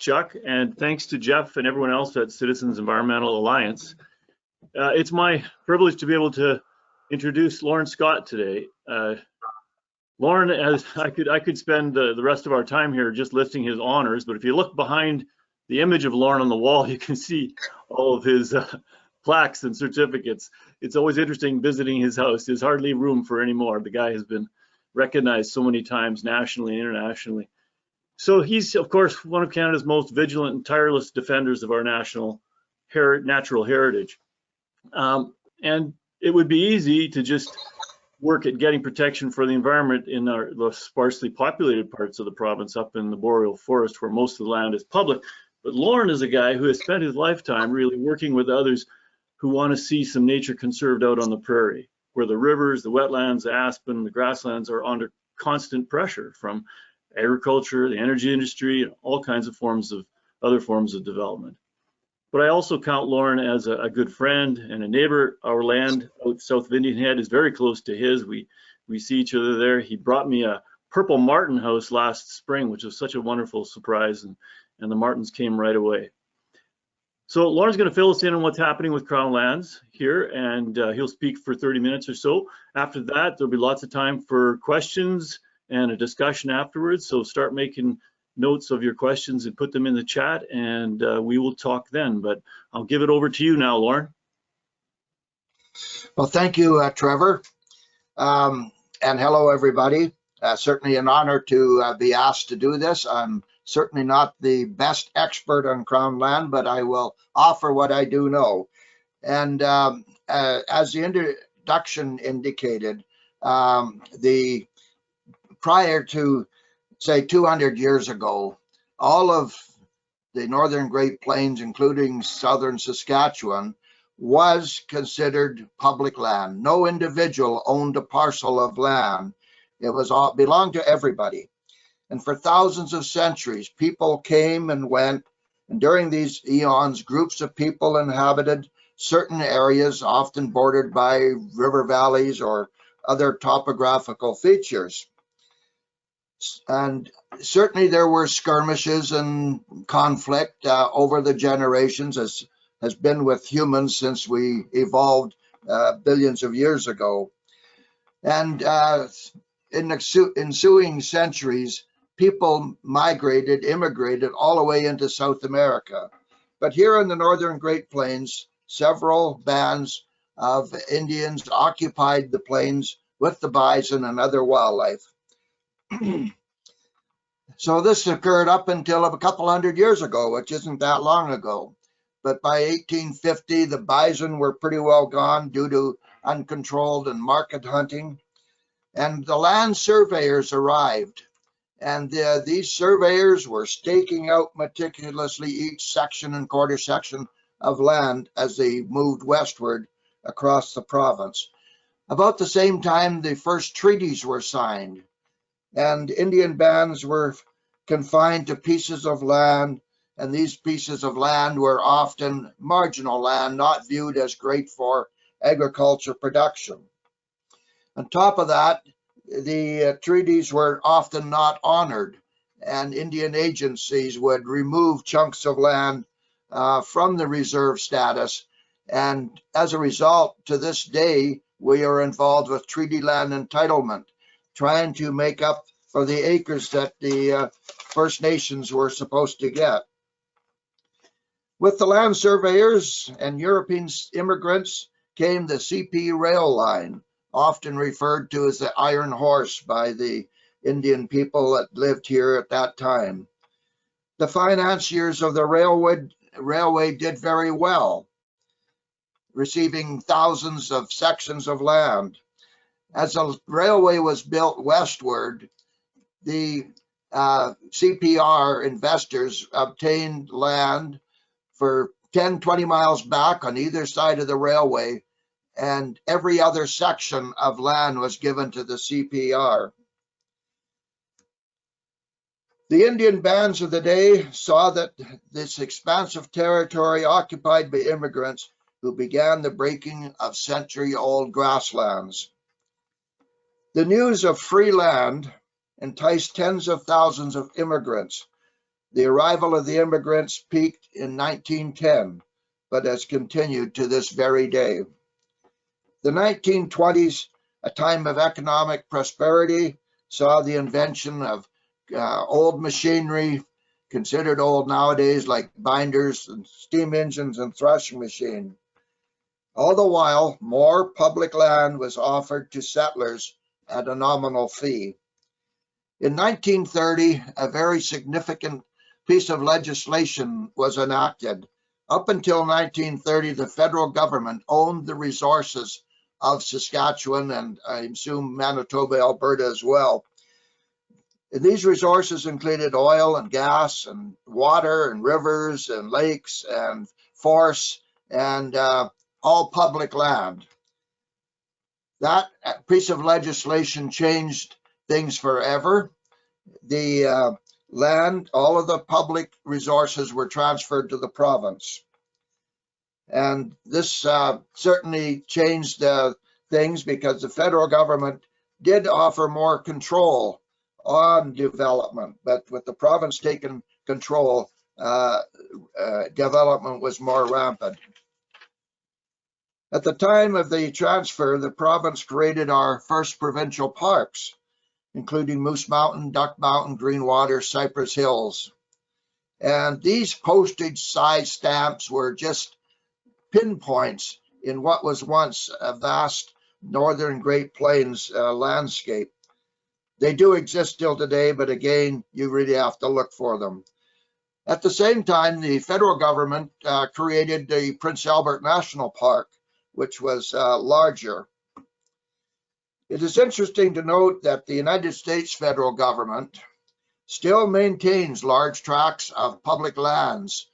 Chuck, and thanks to Jeff and everyone else at Citizens Environmental Alliance. It's my privilege to be able to introduce Lorne Scott today. Lorne, as I could spend the rest of our time here just listing his honors, but if you look behind the image of Lorne on the wall, you can see all of his plaques and certificates. It's always interesting visiting his house. There's hardly room for any more. The guy has been recognized so many times nationally and internationally. So he's, of course, one of Canada's most vigilant and tireless defenders of our natural heritage. And it would be easy to just work at getting protection for the environment in the sparsely populated parts of the province up in the boreal forest where most of the land is public. But Lorne is a guy who has spent his lifetime really working with others who want to see some nature conserved out on the prairie, where the rivers, the wetlands, the aspen, the grasslands are under constant pressure from agriculture, the energy industry, and all kinds of other forms of development. But I also count Lorne as a good friend and a neighbor. Our land out south of Indian Head is very close to his. We see each other there. He brought me a purple martin house last spring, which was such a wonderful surprise, and the martins came right away. So Lorne's going to fill us in on what's happening with Crown lands here, and he'll speak for 30 minutes or so. After that, there'll be lots of time for questions and a discussion afterwards. So start making notes of your questions and put them in the chat, and we will talk then. But I'll give it over to you now, Lorne. Well, thank you, Trevor. And hello, everybody. Certainly an honor to be asked to do this. I'm certainly not the best expert on Crown land, but I will offer what I do know. And as the introduction indicated, prior to, say, 200 years ago, all of the northern Great Plains, including southern Saskatchewan, was considered public land. No individual owned a parcel of land. It was all belonged to everybody. And for thousands of centuries, people came and went. And during these eons, groups of people inhabited certain areas, often bordered by river valleys or other topographical features. And certainly there were skirmishes and conflict over the generations, as has been with humans since we evolved billions of years ago. And in the ensuing centuries, people immigrated all the way into South America. But here in the northern Great Plains, several bands of Indians occupied the plains with the bison and other wildlife. So this occurred up until a couple hundred years ago, which isn't that long ago. But by 1850, the bison were pretty well gone due to uncontrolled and market hunting. And the land surveyors arrived. And these surveyors were staking out meticulously each section and quarter section of land as they moved westward across the province. About the same time, the first treaties were signed, and Indian bands were confined to pieces of land, and these pieces of land were often marginal land, not viewed as great for agriculture production. On top of that, the treaties were often not honored, and Indian agencies would remove chunks of land from the reserve status. And as a result, to this day, we are involved with treaty land entitlement, trying to make up for the acres that the First Nations were supposed to get. With the land surveyors and European immigrants came the CP rail line, often referred to as the Iron Horse by the Indian people that lived here at that time. The financiers of the railway did very well, receiving thousands of sections of land. As the railway was built westward, the CPR investors obtained land for 10, 20 miles back on either side of the railway, and every other section of land was given to the CPR. The Indian bands of the day saw that this expansive territory occupied by immigrants who began the breaking of century-old grasslands. The news of free land enticed tens of thousands of immigrants The arrival of the immigrants peaked in 1910, but has continued to this very day. The 1920s, a time of economic prosperity, saw the invention of old machinery, considered old nowadays, like binders and steam engines and threshing machine. All the while, more public land was offered to settlers at a nominal fee. In 1930, a very significant piece of legislation was enacted. Up until 1930, the federal government owned the resources of Saskatchewan and I assume Manitoba, Alberta as well. And these resources included oil and gas and water and rivers and lakes and forests and all public land. That piece of legislation changed things forever. The land, all of the public resources were transferred to the province. And this certainly changed things because the federal government did offer more control on development, but with the province taking control, development was more rampant. At the time of the transfer, the province created our first provincial parks, including Moose Mountain, Duck Mountain, Greenwater, Cypress Hills. And these postage-sized stamps were just pinpoints in what was once a vast northern Great Plains landscape. They do exist still today, but again, you really have to look for them. At the same time, the federal government created the Prince Albert National Park, which was larger. It is interesting to note that the United States federal government still maintains large tracts of public lands,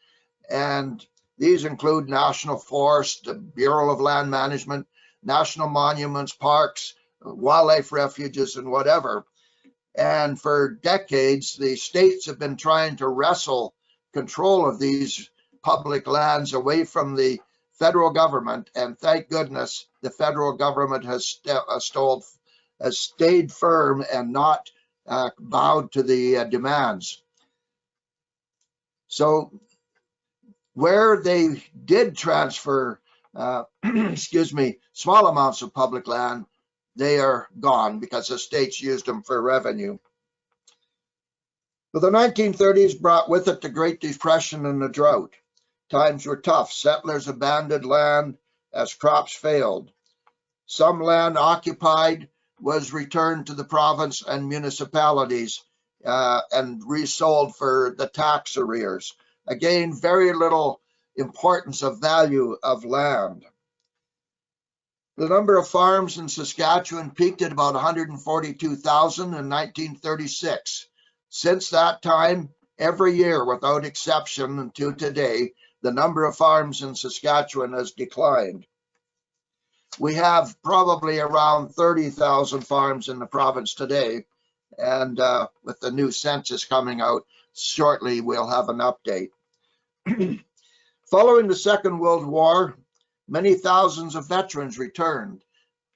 and these include national forests, the Bureau of Land Management, national monuments, parks, wildlife refuges, and whatever. And for decades, the states have been trying to wrestle control of these public lands away from the federal government, and thank goodness the federal government has stayed firm and not bowed to the demands. So where they did transfer, excuse me, small amounts of public land, they are gone because the states used them for revenue. But the 1930s brought with it the Great Depression and the drought. Times were tough. Settlers abandoned land as crops failed. Some land occupied was returned to the province and municipalities and resold for the tax arrears. Again, very little importance of value of land. The number of farms in Saskatchewan peaked at about 142,000 in 1936. Since that time, every year without exception until today, the number of farms in Saskatchewan has declined. We have probably around 30,000 farms in the province today, and with the new census coming out shortly, we'll have an update. Following the Second World War, many thousands of veterans returned.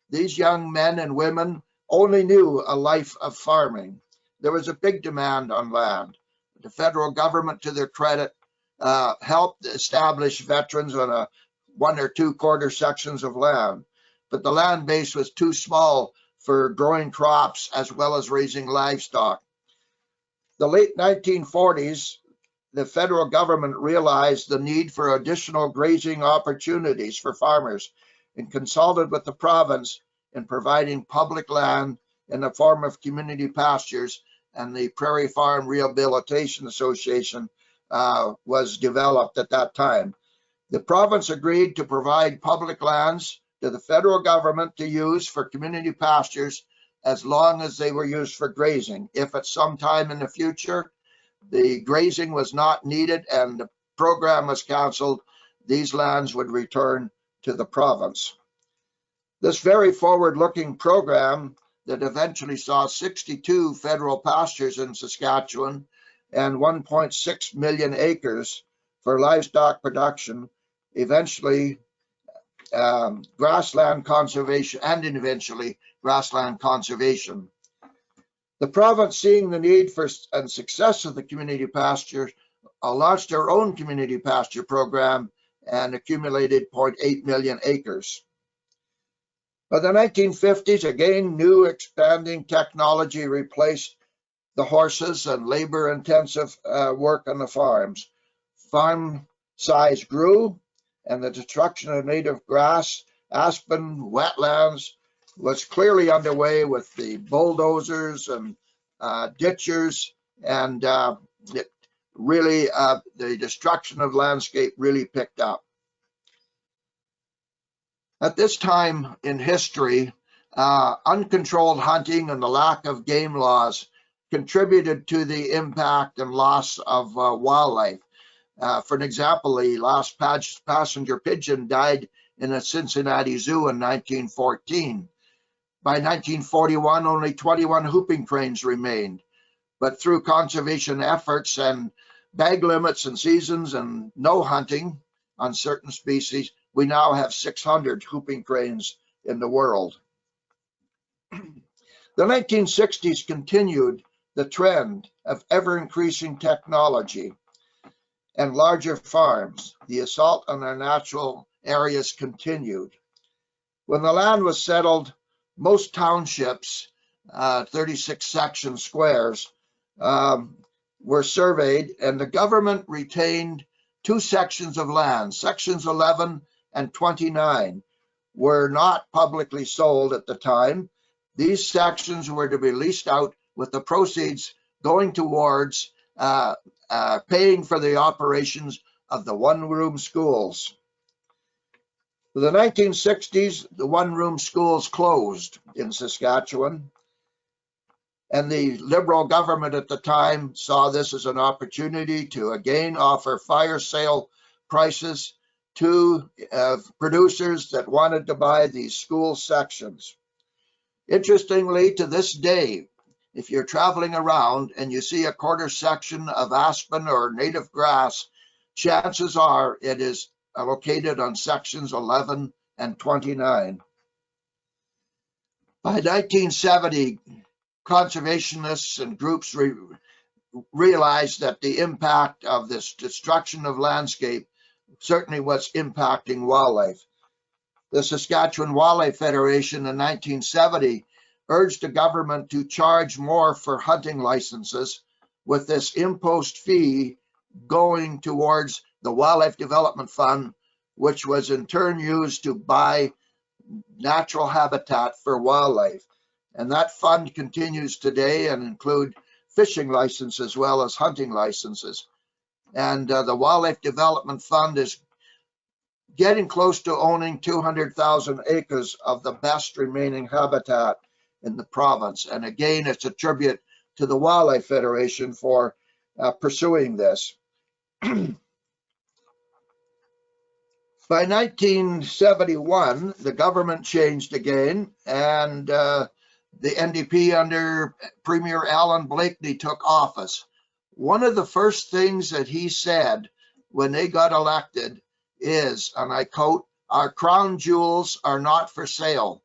These young men and women only knew a life of farming. There was a big demand on land. The federal government, to their credit, helped establish veterans on 1 or 2 quarter sections of land, but the land base was too small for growing crops as well as raising livestock. The late 1940s, the federal government realized the need for additional grazing opportunities for farmers and consulted with the province in providing public land in the form of community pastures, and the Prairie Farm Rehabilitation Association was developed at that time. The province agreed to provide public lands to the federal government to use for community pastures as long as they were used for grazing. If at some time in the future the grazing was not needed and the program was canceled, these lands would return to the province. This very forward-looking program that eventually saw 62 federal pastures in Saskatchewan and 1.6 million acres for livestock production, eventually grassland conservation, and eventually grassland conservation. The province, seeing the need for and success of the community pasture, launched their own community pasture program and accumulated 0.8 million acres. By the 1950s, again, new expanding technology replaced the horses and labor-intensive work on the farms. Farm size grew, and the destruction of native grass, aspen, wetlands was clearly underway with the bulldozers and ditchers, and it really, the destruction of landscape really picked up. At this time in history, uncontrolled hunting and the lack of game laws contributed to the impact and loss of wildlife. For an example, the last passenger pigeon died in a Cincinnati zoo in 1914. By 1941, only 21 whooping cranes remained. But through conservation efforts and bag limits and seasons and no hunting on certain species, we now have 600 whooping cranes in the world. The 1960s continued the trend of ever-increasing technology and larger farms. The assault on our natural areas continued. When the land was settled, most townships, 36 section squares, were surveyed, and the government retained 2 sections of land. Sections 11 and 29 were not publicly sold at the time. These sections were to be leased out with the proceeds going towards paying for the operations of the one-room schools. In the 1960s, the one-room schools closed in Saskatchewan, and the Liberal government at the time saw this as an opportunity to again offer fire sale prices to producers that wanted to buy these school sections. Interestingly, to this day, if you're traveling around and you see a quarter section of aspen or native grass, chances are it is located on sections 11 and 29. By 1970, conservationists and groups realized that the impact of this destruction of landscape certainly was impacting wildlife. The Saskatchewan Wildlife Federation in 1970 urged the government to charge more for hunting licenses, with this impost fee going towards the Wildlife Development Fund, which was in turn used to buy natural habitat for wildlife. And that fund continues today and include fishing licenses as well as hunting licenses. And the Wildlife Development Fund is getting close to owning 200,000 acres of the best remaining habitat in the province. And again, it's a tribute to the Wildlife Federation for pursuing this. By 1971, the government changed again, and the NDP under Premier Alan Blakeney took office. One of the first things that he said when they got elected is, and I quote, "Our crown jewels are not for sale,"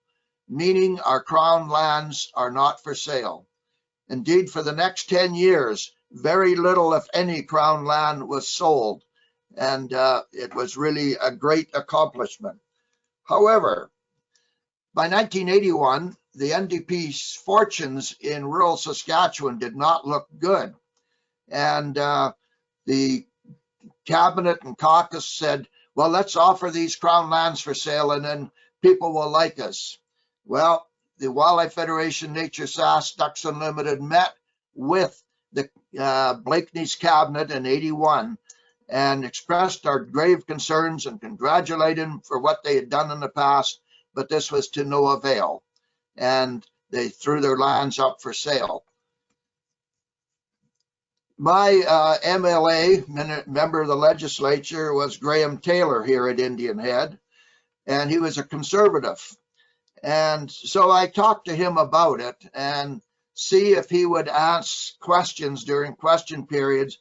meaning our crown lands are not for sale. Indeed, for the next 10 years, very little, if any, crown land was sold. And it was really a great accomplishment. However, by 1981, the NDP's fortunes in rural Saskatchewan did not look good. And the cabinet and caucus said, well, let's offer these crown lands for sale and then people will like us. Well, the Wildlife Federation, Nature Sask, Ducks Unlimited met with the Blakeney's cabinet in 81 and expressed our grave concerns and congratulated them for what they had done in the past, but this was to no avail, and they threw their lands up for sale. My MLA, member of the legislature, was Graham Taylor here at Indian Head, and he was a conservative. And so I talked to him about it and see if he would ask questions during question periods,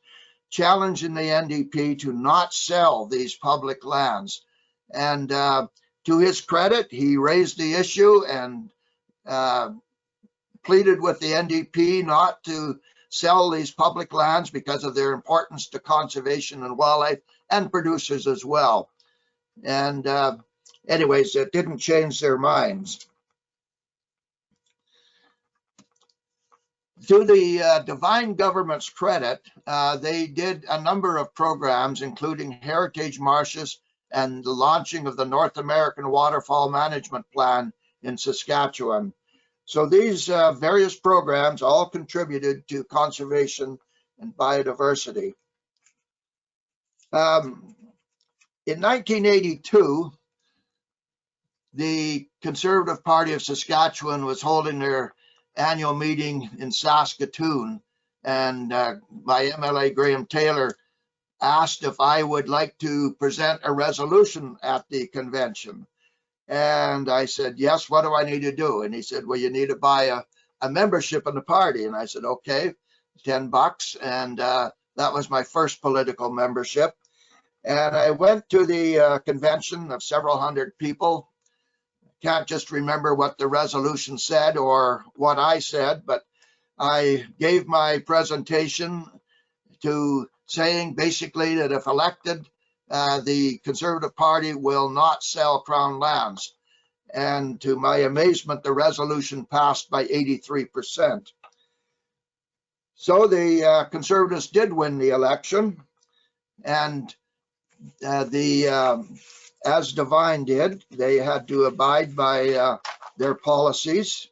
challenging the NDP to not sell these public lands. And to his credit, he raised the issue and pleaded with the NDP not to sell these public lands because of their importance to conservation and wildlife and producers as well. And anyways, it didn't change their minds. To the Divine Government's credit, they did a number of programs, including heritage marshes and the launching of the North American Waterfall Management Plan in Saskatchewan. So these various programs all contributed to conservation and biodiversity. In 1982, the Conservative Party of Saskatchewan was holding their annual meeting in Saskatoon, and my MLA Graham Taylor asked if I would like to present a resolution at the convention. And I said, yes, what do I need to do? And he said, well, you need to buy a membership in the party. And I said, okay, $10. And that was my first political membership. And I went to the convention of several hundred people. Can't just remember what the resolution said or what I said, but I gave my presentation to saying basically that if elected, the Conservative Party will not sell Crown lands. And to my amazement, the resolution passed by 83%. So the Conservatives did win the election, and as Divine did, they had to abide by their policies.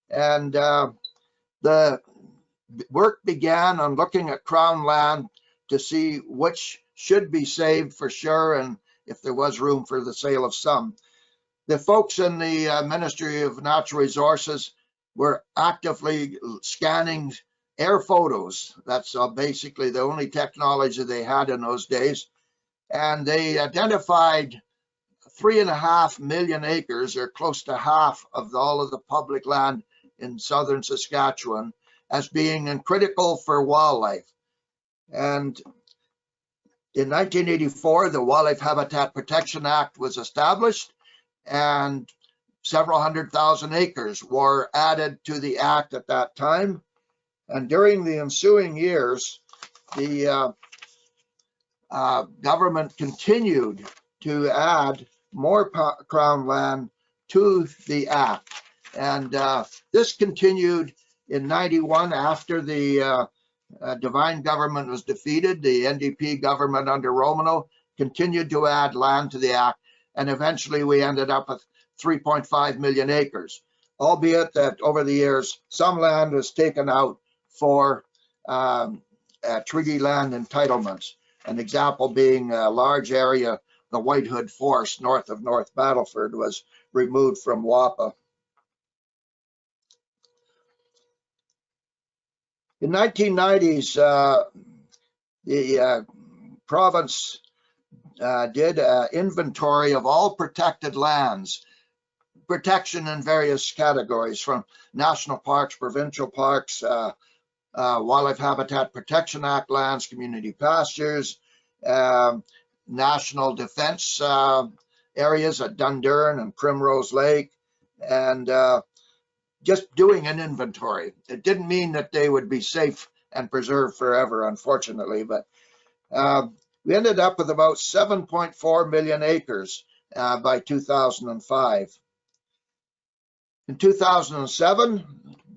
And the work began on looking at Crown land to see which should be saved for sure, and if there was room for the sale of some. The folks in the Ministry of Natural Resources were actively scanning air photos. That's basically the only technology they had in those days. And they identified 3.5 million acres, or close to half of all of the public land in southern Saskatchewan, as being critical for wildlife. And in 1984, the Wildlife Habitat Protection Act was established, and several 100,000 acres were added to the act at that time. And during the ensuing years, the government continued to add more Crown land to the act. And this continued in 91 after the Divine government was defeated. The NDP government under Romano continued to add land to the act, and eventually we ended up with 3.5 million acres, albeit that over the years some land was taken out for treaty land entitlements. An example being a large area, the White Hood Forest north of North Battleford, was removed from WHPA. In 1990s, the province did an inventory of all protected lands, protection in various categories, from national parks, provincial parks, Wildlife Habitat Protection Act lands, community pastures, national defense areas at Dundurn and Primrose Lake, and just doing an inventory. It didn't mean that they would be safe and preserved forever, unfortunately, but we ended up with about 7.4 million acres by 2005. In 2007,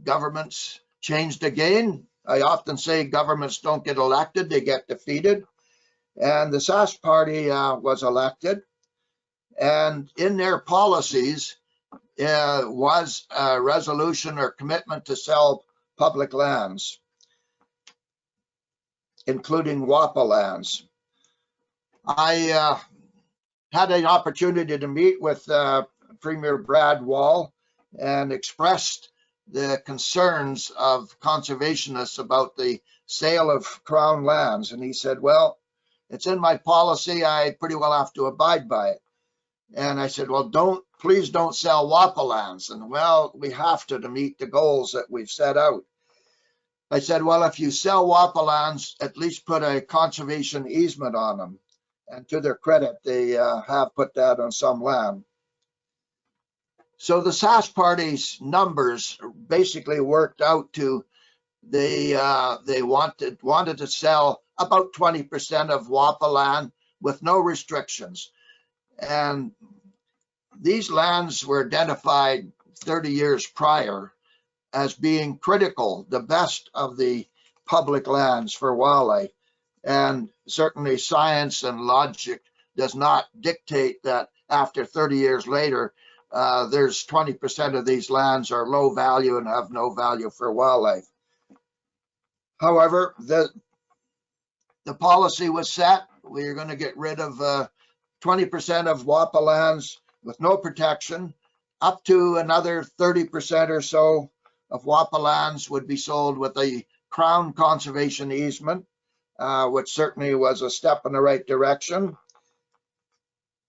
governments changed again. I often say governments don't get elected, they get defeated. And the Sask Party was elected. And in their policies was a resolution or commitment to sell public lands, including WHPA lands. I had an opportunity to meet with Premier Brad Wall and expressed the concerns of conservationists about the sale of Crown lands. And he said, well, it's in my policy, I pretty well have to abide by it. And I said, well, please don't sell WHPA lands. And well, we have to meet the goals that we've set out. I said, well, if you sell WHPA lands, at least put a conservation easement on them. And to their credit, they have put that on some land. So the Sask party's numbers basically worked out to they wanted to sell about 20% of WHPA land with no restrictions. And these lands were identified 30 years prior as being critical, the best of the public lands for wildlife. And certainly science and logic does not dictate that after 30 years later, there's 20% of these lands are low value and have no value for wildlife. However, the policy was set. We are going to get rid of 20% of WHPA lands with no protection. Up to another 30% or so of WHPA lands would be sold with a Crown conservation easement, which certainly was a step in the right direction.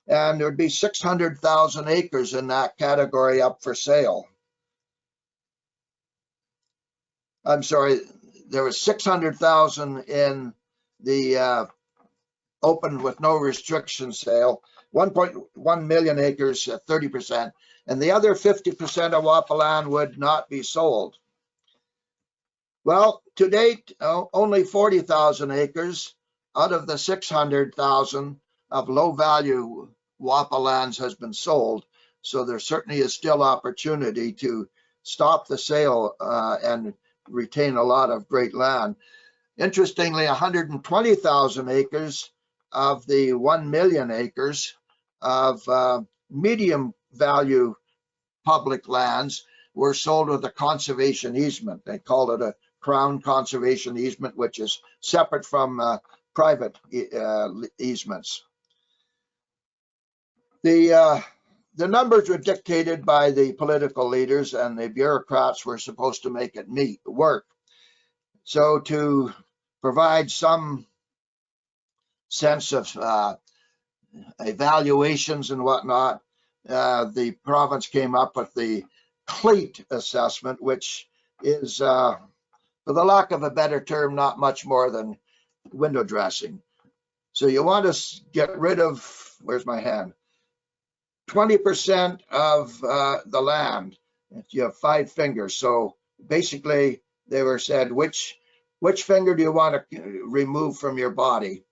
And there would be 600,000 acres in that category up for sale. I'm sorry, there was 600,000 in the open with no restriction sale, 1.1 million acres at 30%, and the other 50% of WHPA land would not be sold. Well, to date, only 40,000 acres out of the 600,000 of low value WHPA lands has been sold. So there certainly is still opportunity to stop the sale and retain a lot of great land. Interestingly, 120,000 acres of the 1 million acres of medium value public lands were sold with a conservation easement. They called it a Crown conservation easement, which is separate from private easements. The numbers were dictated by the political leaders, and the bureaucrats were supposed to make it work. So to provide some sense of evaluations and whatnot, the province came up with the cleat assessment, which is, for the lack of a better term, not much more than window dressing. So you want to get rid of, where's my hand, 20% of the land. If you have 5 fingers. So basically they were said, which finger do you want to remove from your body?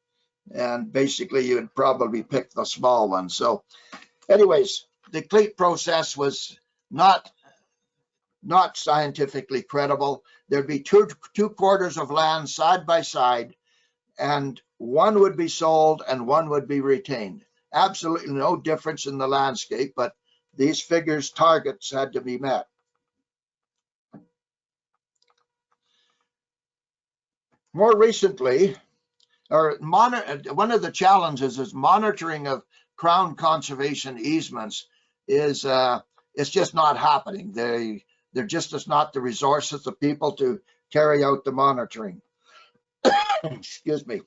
And basically you'd probably pick the small one. So anyways, the cleat process was not scientifically credible. There'd be two quarters of land side by side, and one would be sold and one would be retained. Absolutely no difference in the landscape, but these figures' targets had to be met. More recently, one of the challenges is monitoring of Crown conservation easements is it's just not happening. There just is not the resources of people to carry out the monitoring. Excuse me.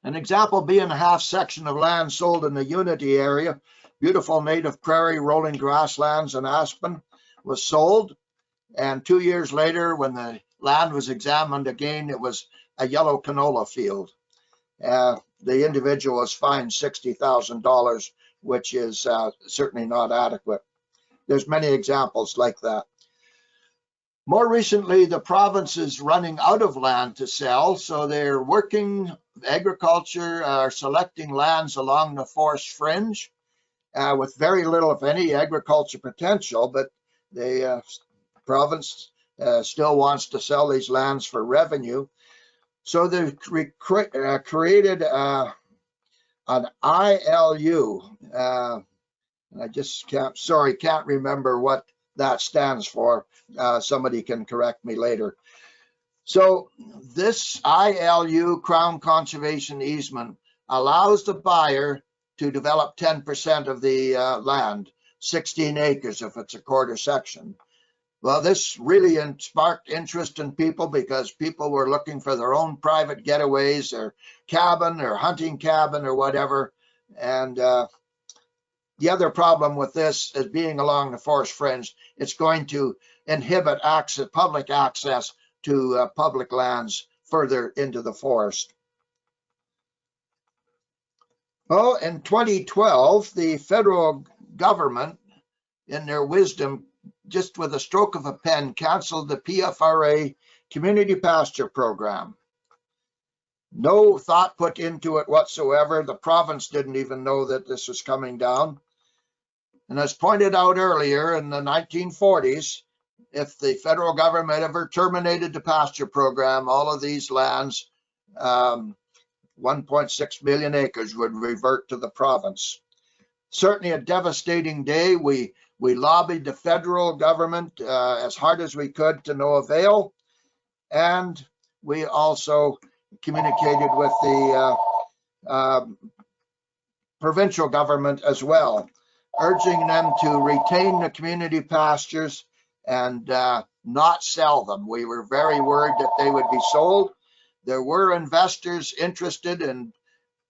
An example being a half section of land sold in the Unity area, beautiful native prairie, rolling grasslands and aspen, was sold. And 2 years later, when the land was examined again, it was a yellow canola field. The individual was fined $60,000, which is certainly not adequate. There's many examples like that. More recently, the province is running out of land to sell, so they're working, agriculture are selecting lands along the forest fringe with very little, if any, agriculture potential, but the province still wants to sell these lands for revenue. So they created an ILU. I just can't remember what that stands for. Somebody can correct me later. So this ILU, Crown Conservation Easement, allows the buyer to develop 10% of the land, 16 acres if it's a quarter section. Well, this really sparked interest in people because people were looking for their own private getaways, their cabin or hunting cabin or whatever. And the other problem with this is being along the forest fringe, it's going to inhibit public access to public lands further into the forest. Well, in 2012, the federal government in their wisdom, just with a stroke of a pen, canceled the PFRA Community Pasture Program. No thought put into it whatsoever. The province didn't even know that this was coming down. And as pointed out earlier, in the 1940s, if the federal government ever terminated the pasture program, all of these lands, 1.6 million acres, would revert to the province. Certainly a devastating day. We lobbied the federal government as hard as we could to no avail. And we also communicated with the provincial government as well, urging them to retain the community pastures and not sell them. We were very worried that they would be sold. There were investors interested in,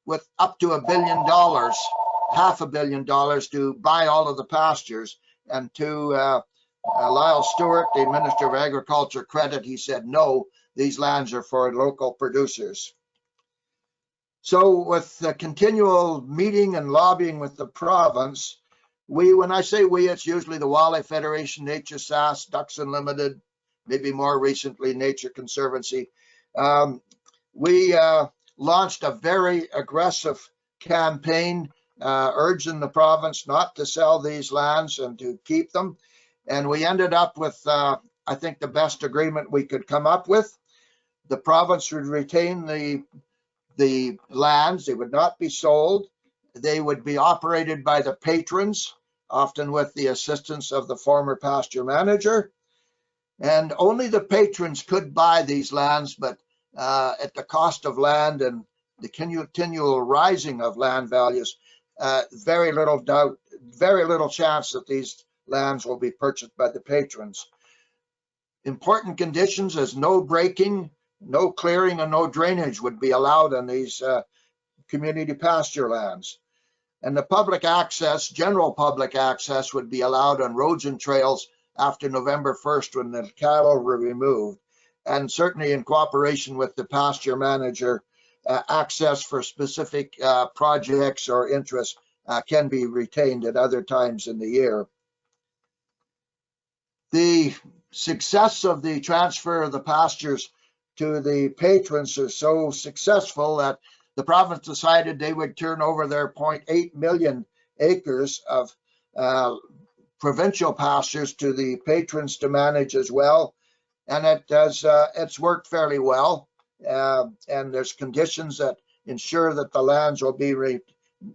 with up to $1 billion, $500 million, to buy all of the pastures. And to Lyle Stewart, the Minister of Agriculture, credit, he said, no, these lands are for local producers. So with the continual meeting and lobbying with the province, when I say we, it's usually the Wildlife Federation, Nature Sask, Ducks Unlimited, maybe more recently Nature Conservancy. We launched a very aggressive campaign urging the province not to sell these lands and to keep them. And we ended up with, I think, the best agreement we could come up with. The province would retain the lands. They would not be sold. They would be operated by the patrons, often with the assistance of the former pasture manager. And only the patrons could buy these lands, but at the cost of land and the continual rising of land values, very little doubt, very little chance that these lands will be purchased by the patrons. Important conditions as no breaking, no clearing, and no drainage would be allowed on these community pasture lands. And the public access, general public access, would be allowed on roads and trails after November 1st when the cattle were removed. And certainly in cooperation with the pasture manager, access for specific projects or interests can be retained at other times in the year. The success of the transfer of the pastures to the patrons is so successful that the province decided they would turn over their 0.8 million acres of provincial pastures to the patrons to manage as well. And it's worked fairly well. And there's conditions that ensure that the lands will be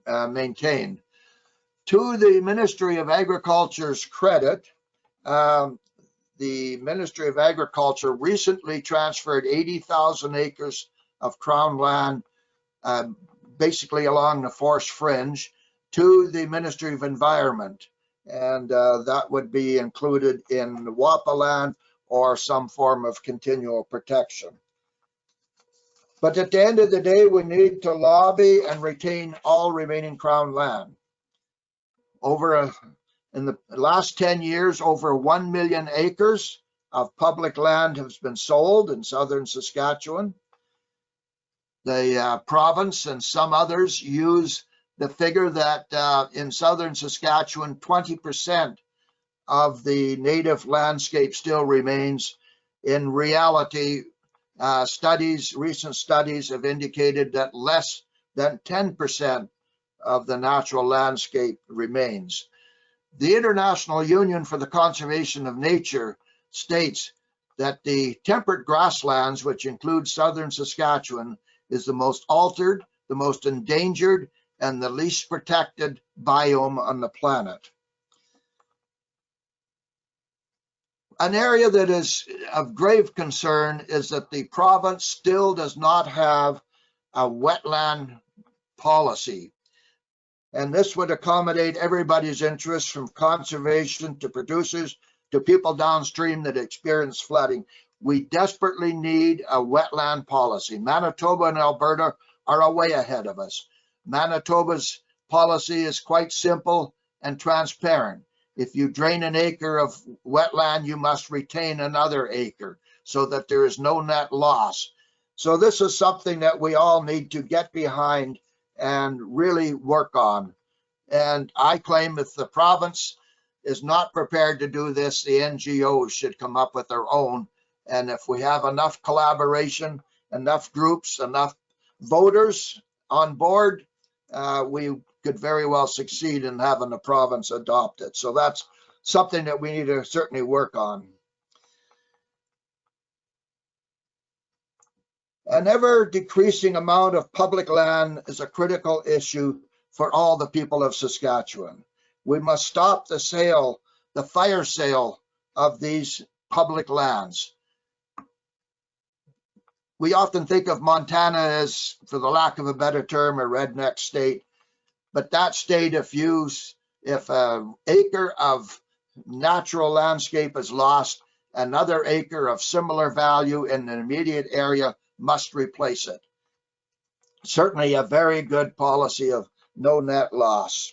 maintained. To the Ministry of Agriculture's credit, the Ministry of Agriculture recently transferred 80,000 acres of Crown land, basically along the forest fringe, to the Ministry of Environment. And that would be included in the WHPA land or some form of continual protection. But at the end of the day, we need to lobby and retain all remaining Crown land. In the last 10 years, over 1 million acres of public land has been sold in southern Saskatchewan. The province and some others use the figure that in southern Saskatchewan, 20% of the native landscape still remains. In reality, recent studies have indicated that less than 10% of the natural landscape remains. The International Union for the Conservation of Nature states that the temperate grasslands, which include southern Saskatchewan, is the most altered, the most endangered, and the least protected biome on the planet. An area that is of grave concern is that the province still does not have a wetland policy. And this would accommodate everybody's interests, from conservation to producers to people downstream that experience flooding. We desperately need a wetland policy. Manitoba and Alberta are way ahead of us. Manitoba's policy is quite simple and transparent. If you drain an acre of wetland, you must retain another acre so that there is no net loss. So this is something that we all need to get behind and really work on. And I claim if the province is not prepared to do this, the NGOs should come up with their own. And if we have enough collaboration, enough groups, enough voters on board, we could very well succeed in having the province adopt it. So that's something that we need to certainly work on. An ever decreasing amount of public land is a critical issue for all the people of Saskatchewan. We must stop the sale, the fire sale of these public lands. We often think of Montana as, for the lack of a better term, a redneck state. But that state, if an acre of natural landscape is lost, another acre of similar value in the immediate area must replace it. Certainly a very good policy of no net loss.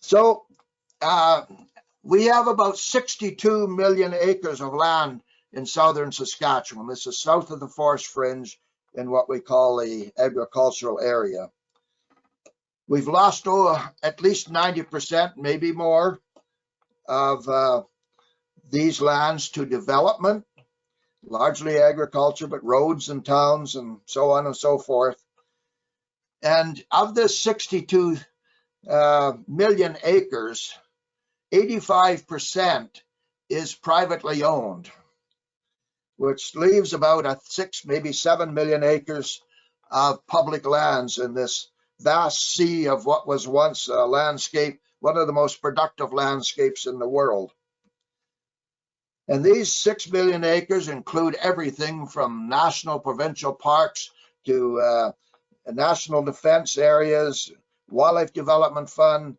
So we have about 62 million acres of land in southern Saskatchewan. This is south of the forest fringe in what we call the agricultural area. We've lost at least 90%, maybe more, of these lands to development, largely agriculture, but roads and towns and so on and so forth. And of this 62 million acres, 85% is privately owned, which leaves about 6, maybe 7 million acres of public lands in this vast sea of what was once a landscape, one of the most productive landscapes in the world. And these 6 million acres include everything from national provincial parks to national defense areas, Wildlife Development Fund,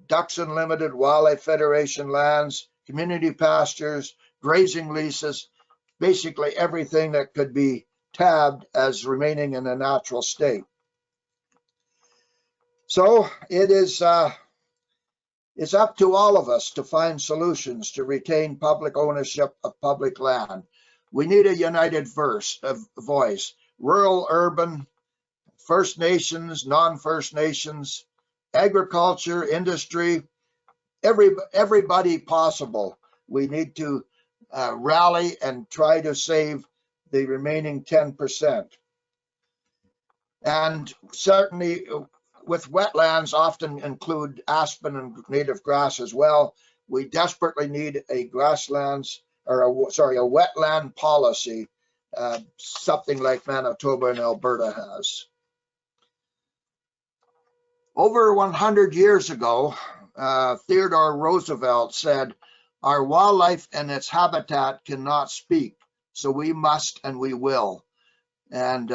Ducks Unlimited, Wildlife Federation lands, community pastures, grazing leases, basically everything that could be tabbed as remaining in a natural state. So it is it's up to all of us to find solutions to retain public ownership of public land. We need a united voice, rural, urban, First Nations, non-First Nations, agriculture, industry, everybody possible. We need to rally and try to save the remaining 10%. And certainly with wetlands often include aspen and native grass as well. We desperately need a grasslands, or a wetland policy, something like Manitoba and Alberta has. Over 100 years ago, Theodore Roosevelt said, "Our wildlife and its habitat cannot speak, so we must and we will." And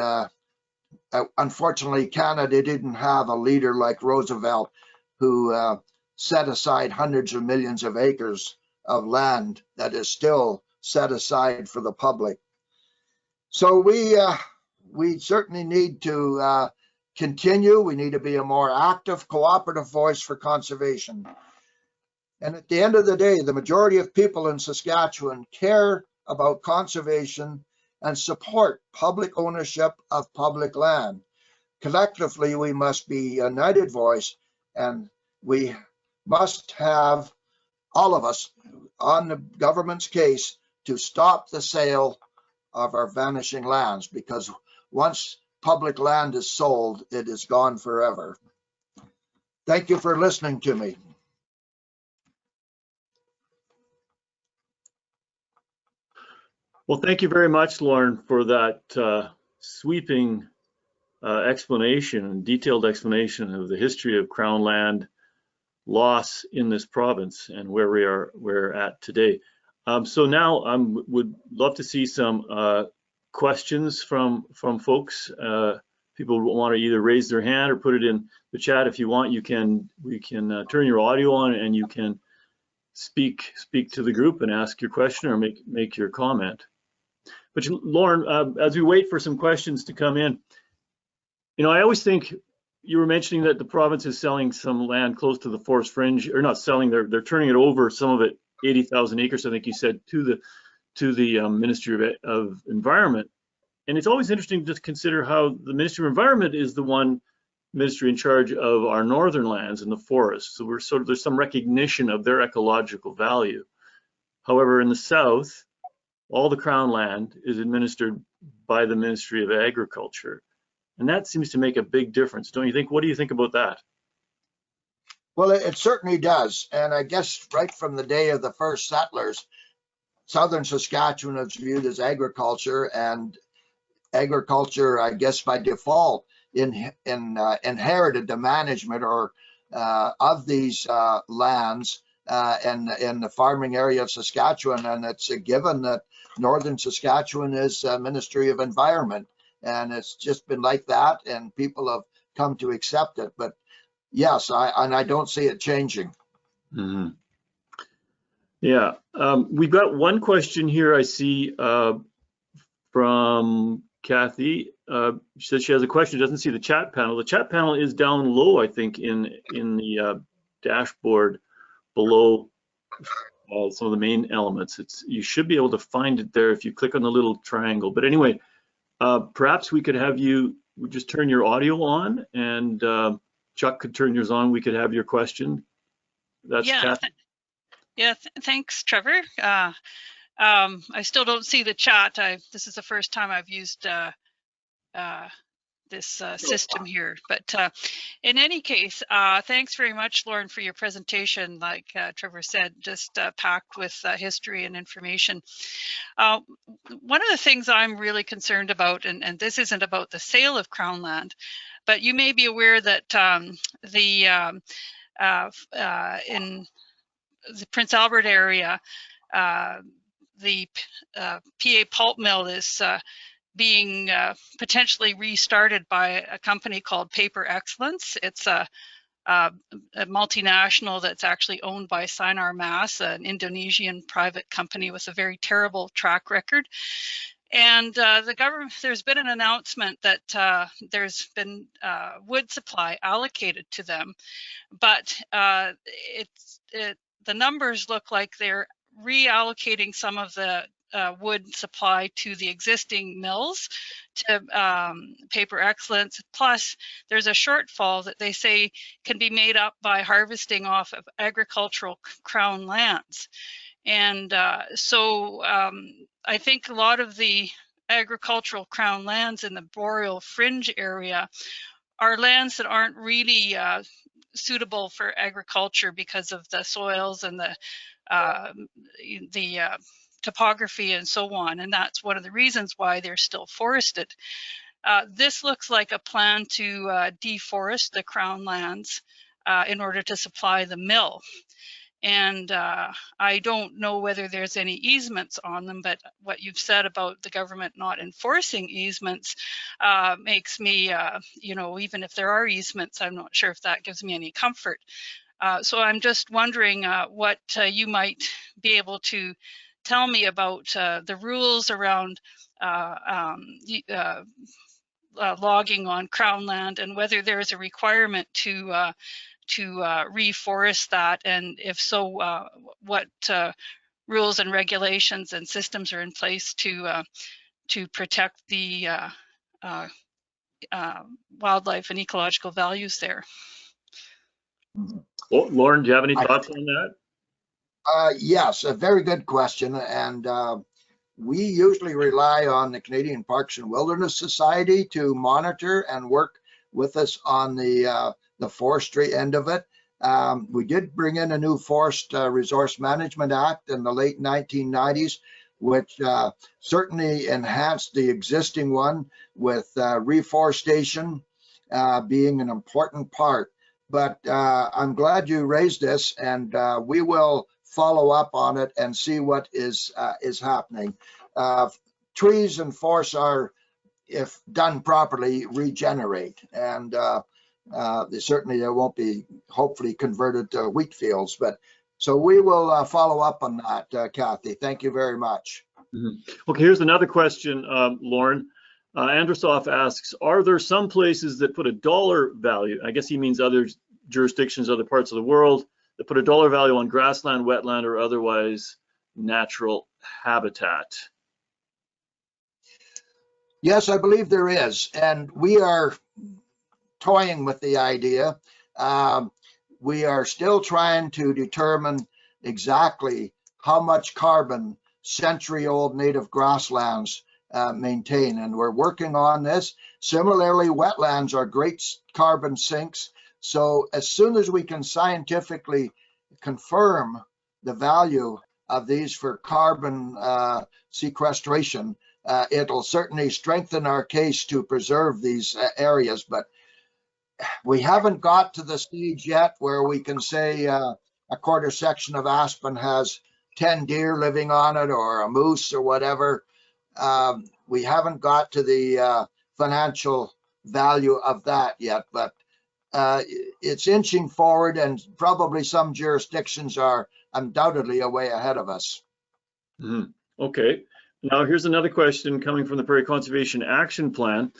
unfortunately, Canada didn't have a leader like Roosevelt who set aside hundreds of millions of acres of land that is still set aside for the public. So we certainly need to continue. We need to be a more active, cooperative voice for conservation. And at the end of the day, the majority of people in Saskatchewan care about conservation and support public ownership of public land. Collectively, we must be a united voice, and we must have all of us on the government's case to stop the sale of our vanishing lands, because once public land is sold, it is gone forever. Thank you for listening to me. Well, thank you very much, Lorne, for that sweeping explanation, detailed explanation of the history of Crown land loss in this province and where we're at today. So now I would love to see some questions from folks. People want to either raise their hand or put it in the chat. If you want, we can turn your audio on and you can speak to the group and ask your question or make your comment. But Lorne, as we wait for some questions to come in, you know, I always think you were mentioning that the province is selling some land close to the forest fringe, or not selling, they're turning it over, some of it, 80,000 acres, I think you said, to the Ministry of Environment. And it's always interesting to consider how the Ministry of Environment is the one ministry in charge of our northern lands and the forests. So there's some recognition of their ecological value. However, in the south, all the Crown land is administered by the Ministry of Agriculture. And that seems to make a big difference, don't you think? What do you think about that? Well, it certainly does. And I guess right from the day of the first settlers, southern Saskatchewan was viewed as agriculture, and agriculture, I guess by default, inherited the management of these lands in the farming area of Saskatchewan. And it's a given that northern Saskatchewan is Ministry of Environment, and it's just been like that, and people have come to accept it. But yes, I don't see it changing. Mm-hmm. Yeah, we've got one question here I see from Kathy. She says she has a question, doesn't see the chat panel. The chat panel is down low, I think, in the dashboard below some of the main elements. You should be able to find it there if you click on the little triangle. But anyway, perhaps we could have you just turn your audio on, and Chuck could turn yours on. We could have your question. That's Kathy. Thanks, Trevor. I still don't see the chat. This is the first time I've used this system here. But in any case, thanks very much, Lorne, for your presentation. Like Trevor said, just packed with history and information. One of the things I'm really concerned about, and this isn't about the sale of Crown land, but you may be aware that in the Prince Albert area, the PA pulp mill is being potentially restarted by a company called Paper Excellence. It's a multinational that's actually owned by Sinar Mas, an Indonesian private company with a very terrible track record. And the government, there's been an announcement that there's been wood supply allocated to them, but the numbers look like they're reallocating some of the wood supply to the existing mills, to Paper Excellence. Plus, there's a shortfall that they say can be made up by harvesting off of agricultural Crown lands. And so I think a lot of the agricultural Crown lands in the boreal fringe area are lands that aren't really suitable for agriculture because of the soils and the topography and so on, and that's one of the reasons why they're still forested. This looks like a plan to deforest the Crown lands in order to supply the mill. And I don't know whether there's any easements on them, but what you've said about the government not enforcing easements makes me, even if there are easements, I'm not sure if that gives me any comfort. So I'm just wondering what you might be able to tell me about the rules around logging on Crown land, and whether there's a requirement to reforest that, and if so, what rules and regulations and systems are in place to protect the wildlife and ecological values there. Well, Lorne, do you have any thoughts on that? Yes, a very good question. And we usually rely on the Canadian Parks and Wilderness Society to monitor and work with us on the forestry end of it. We did bring in a new Forest Resource Management Act in the late 1990s, which certainly enhanced the existing one, with reforestation being an important part. But I'm glad you raised this, and we will follow up on it and see what is happening. Trees and forests are, if done properly, regenerate, and certainly they won't be hopefully converted to wheat fields. But so we will follow up on that, Kathy. Thank you very much. Mm-hmm. Okay, here's another question, Lorne. Androsov asks, are there some places that put a dollar value, I guess he means other jurisdictions, other parts of the world, that put a dollar value on grassland, wetland, or otherwise natural habitat? Yes, I believe there is, and we are toying with the idea. We are still trying to determine exactly how much carbon century-old native grasslands maintain, and we're working on this. Similarly, wetlands are great carbon sinks. So as soon as we can scientifically confirm the value of these for carbon sequestration, it'll certainly strengthen our case to preserve these areas. But we haven't got to the stage yet where we can say a quarter section of aspen has 10 deer living on it or a moose or whatever. We haven't got to the financial value of that yet, but it's inching forward, and probably some jurisdictions are undoubtedly a way ahead of us. Mm-hmm. Okay. Now here's another question coming from the Prairie Conservation Action Plan.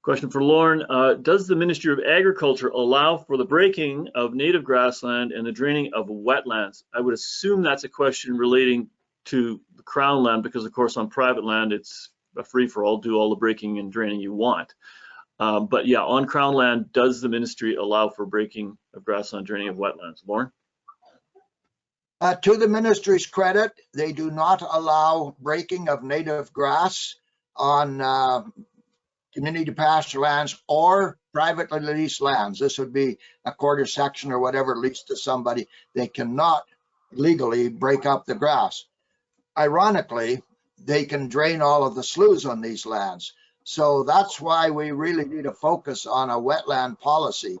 Question for Lorne. Does the Ministry of Agriculture allow for the breaking of native grassland and the draining of wetlands? I would assume that's a question relating to the Crown land, because of course on private land it's a free-for-all, do all the breaking and draining you want. But yeah, on Crown land, does the ministry allow for breaking of grassland, draining of wetlands? Lorne? To the ministry's credit, they do not allow breaking of native grass on community pasture lands or privately leased lands. This would be a quarter section or whatever leased to somebody. They cannot legally break up the grass. Ironically, they can drain all of the sloughs on these lands. So that's why we really need to focus on a wetland policy,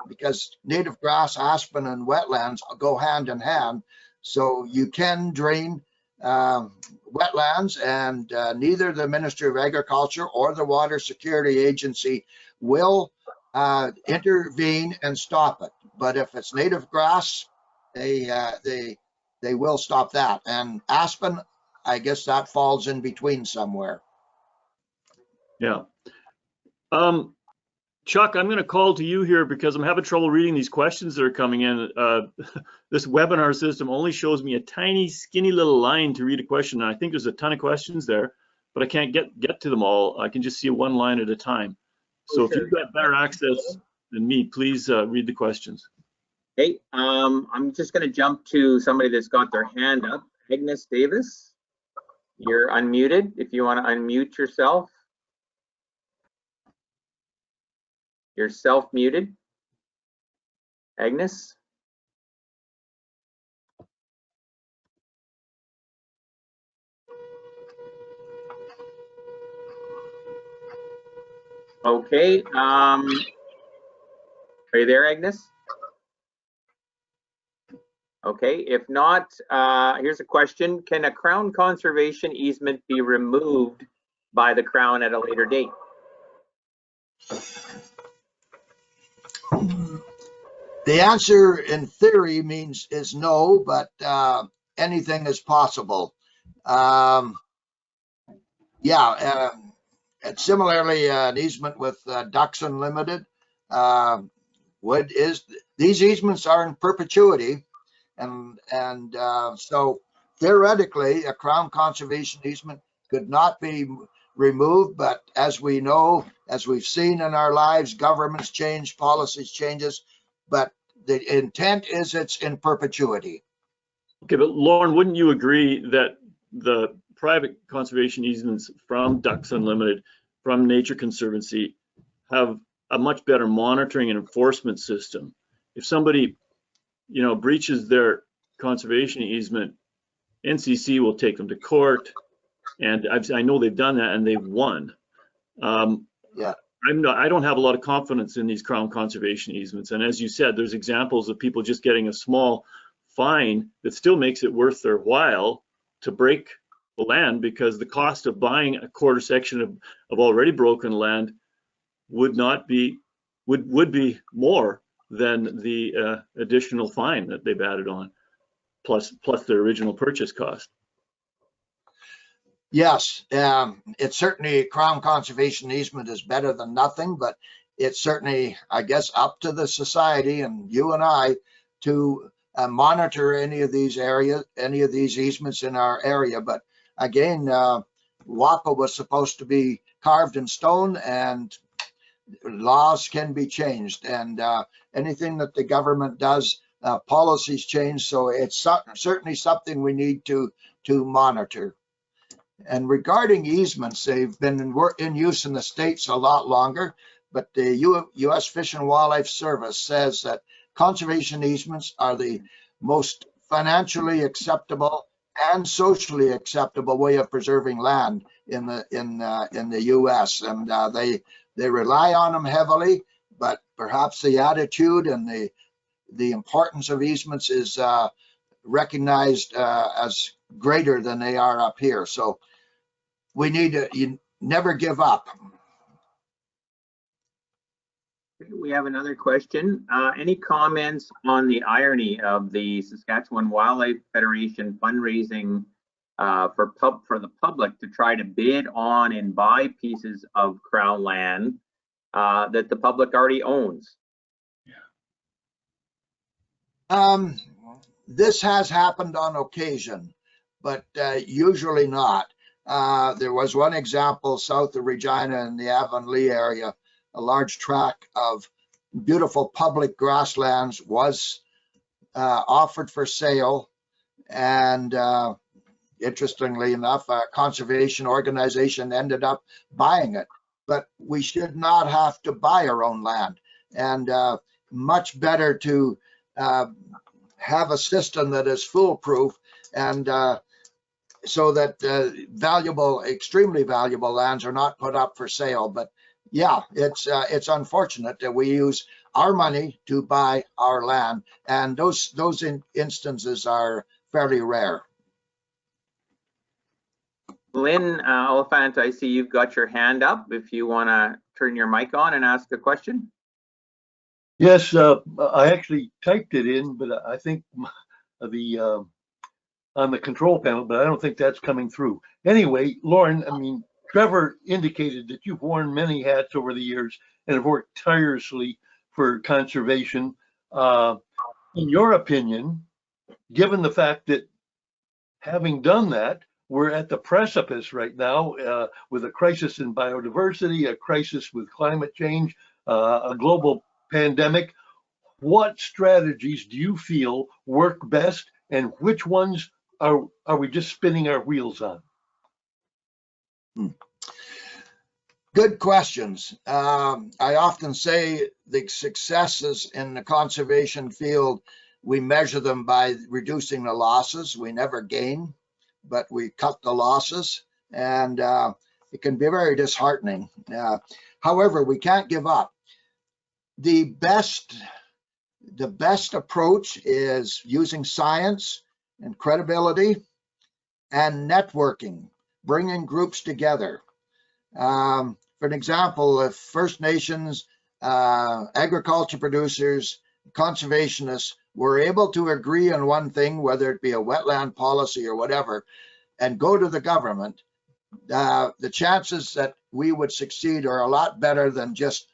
because native grass, aspen, and wetlands go hand in hand. So you can drain wetlands, and neither the Ministry of Agriculture or the Water Security Agency will intervene and stop it. But if it's native grass, they will stop that. And aspen, I guess that falls in between somewhere. Yeah. Chuck, I'm going to call to you here because I'm having trouble reading these questions that are coming in. This webinar system only shows me a tiny, skinny little line to read a question. And I think there's a ton of questions there, but I can't get to them all. I can just see one line at a time. So if you've got better access than me, please read the questions. Okay, I'm just going to jump to somebody that's got their hand up. Agnes Davis, you're unmuted. If you want to unmute yourself. You're self-muted. Agnes? Okay, are you there, Agnes? Okay, if not, here's a question. Can a Crown conservation easement be removed by the Crown at a later date? The answer in theory is no, but anything is possible. Similarly, an easement with Ducks Unlimited these easements are in perpetuity, and so theoretically a Crown conservation easement could not be removed, but as we know, as we've seen in our lives, governments change, policies changes, but the intent is it's in perpetuity. Okay, but Lorne, wouldn't you agree that the private conservation easements from Ducks Unlimited, from Nature Conservancy, have a much better monitoring and enforcement system? If somebody, breaches their conservation easement, NCC will take them to court, and I know they've done that and they've won. Yeah. I don't have a lot of confidence in these Crown conservation easements. And as you said, there's examples of people just getting a small fine that still makes it worth their while to break the land, because the cost of buying a quarter section of already broken land would be more than the additional fine that they've added on, plus their original purchase cost. Yes, it's certainly Crown conservation easement is better than nothing, but it's certainly, I guess, up to the society and you and I to monitor any of these areas, any of these easements in our area. But again, WHPA was supposed to be carved in stone, and laws can be changed, and anything that the government does, policies change. So it's certainly something we need to monitor. And regarding easements, they've been in use in the States a lot longer, but the U.S. Fish and Wildlife Service says that conservation easements are the most financially acceptable and socially acceptable way of preserving land in the U.S. And they rely on them heavily, but perhaps the attitude and the importance of easements is recognized as greater than they are up here. So we need to never give up. We have another question. Any comments on the irony of the Saskatchewan Wildlife Federation fundraising for the public to try to bid on and buy pieces of Crown land that the public already owns? This has happened on occasion, but usually not. There was one example south of Regina in the Avonlea area. A large tract of beautiful public grasslands was offered for sale, and interestingly enough, a conservation organization ended up buying it. But we should not have to buy our own land, and much better to have a system that is foolproof, and so that valuable, extremely valuable lands are not put up for sale. But yeah, it's unfortunate that we use our money to buy our land, and those instances are fairly rare. Lynn Oliphant, I see you've got your hand up. If you want to turn your mic on and ask a question. Yes, I actually typed it in, but I think the on the control panel, but I don't think that's coming through. Anyway, Lorne, I mean, Trevor indicated that you've worn many hats over the years and have worked tirelessly for conservation. In your opinion, given the fact that having done that, we're at the precipice right now with a crisis in biodiversity, a crisis with climate change, a global pandemic, what strategies do you feel work best, and which ones are we just spinning our wheels on? Good questions. I often say the successes in the conservation field, we measure them by reducing the losses. We never gain, but we cut the losses, and it can be very disheartening. However, we can't give up. The best approach is using science and credibility and networking, bringing groups together. For an example, if First Nations, agriculture producers, conservationists were able to agree on one thing, whether it be a wetland policy or whatever, and go to the government, the chances that we would succeed are a lot better than just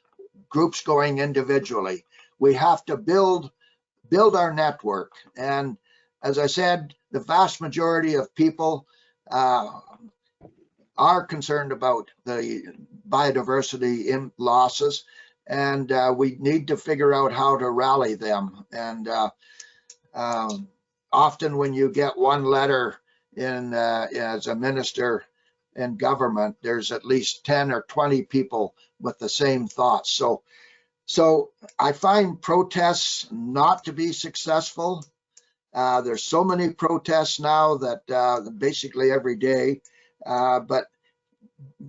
groups going individually. We have to build our network. And as I said, the vast majority of people are concerned about the biodiversity losses, and we need to figure out how to rally them. And often when you get one letter in as a minister in government, there's at least 10 or 20 people with the same thoughts. So I find protests not to be successful. There's so many protests now that basically every day, but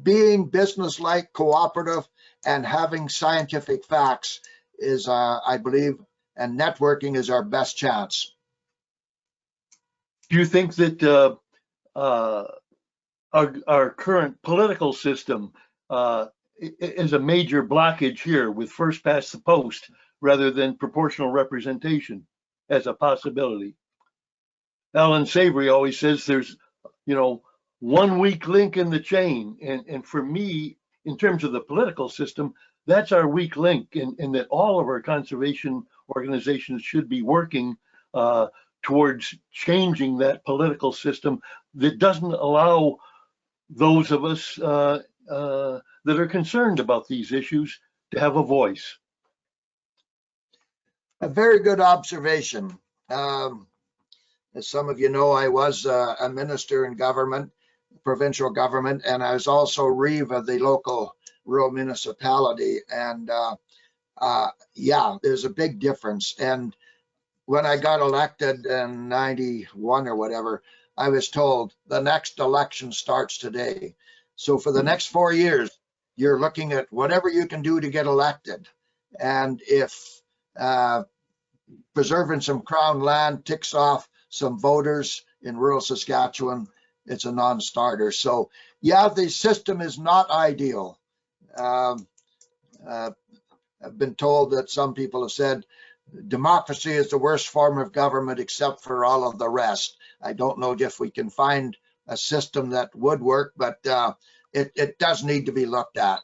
being business-like, cooperative, and having scientific facts is, I believe, and networking is our best chance. Do you think that our current political system is a major blockage here with first past the post rather than proportional representation as a possibility? Alan Savory always says there's, one weak link in the chain. And for me, in terms of the political system, that's our weak link, and that all of our conservation organizations should be working towards changing that political system that doesn't allow those of us that are concerned about these issues to have a voice. A very good observation. As some of you know, I was a minister in government, provincial government, and I was also reeve of the local rural municipality. And yeah, there's a big difference. And when I got elected in 91 or whatever, I was told the next election starts today. So for the next 4 years, you're looking at whatever you can do to get elected. And if preserving some crown land ticks off some voters in rural Saskatchewan, it's a non-starter. So yeah, the system is not ideal. I've been told that some people have said democracy is the worst form of government except for all of the rest. I don't know if we can find a system that would work, but it does need to be looked at.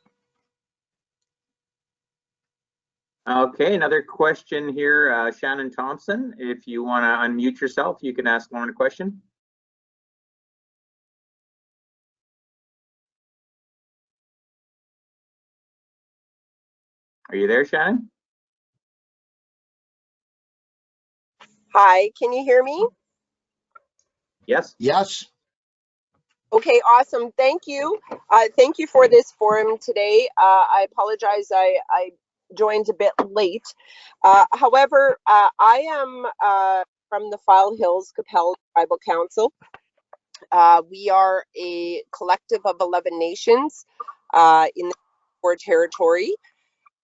Okay, another question here, Shannon Thompson. If you want to unmute yourself, you can ask Lorne a question. Are you there, Shannon? Hi, can you hear me? Yes. Yes. Okay, awesome. Thank you. Thank you for this forum today. I apologize, I joined a bit late. However, I am from the File Hills Capel Tribal Council. We are a collective of 11 nations in the Core Territory,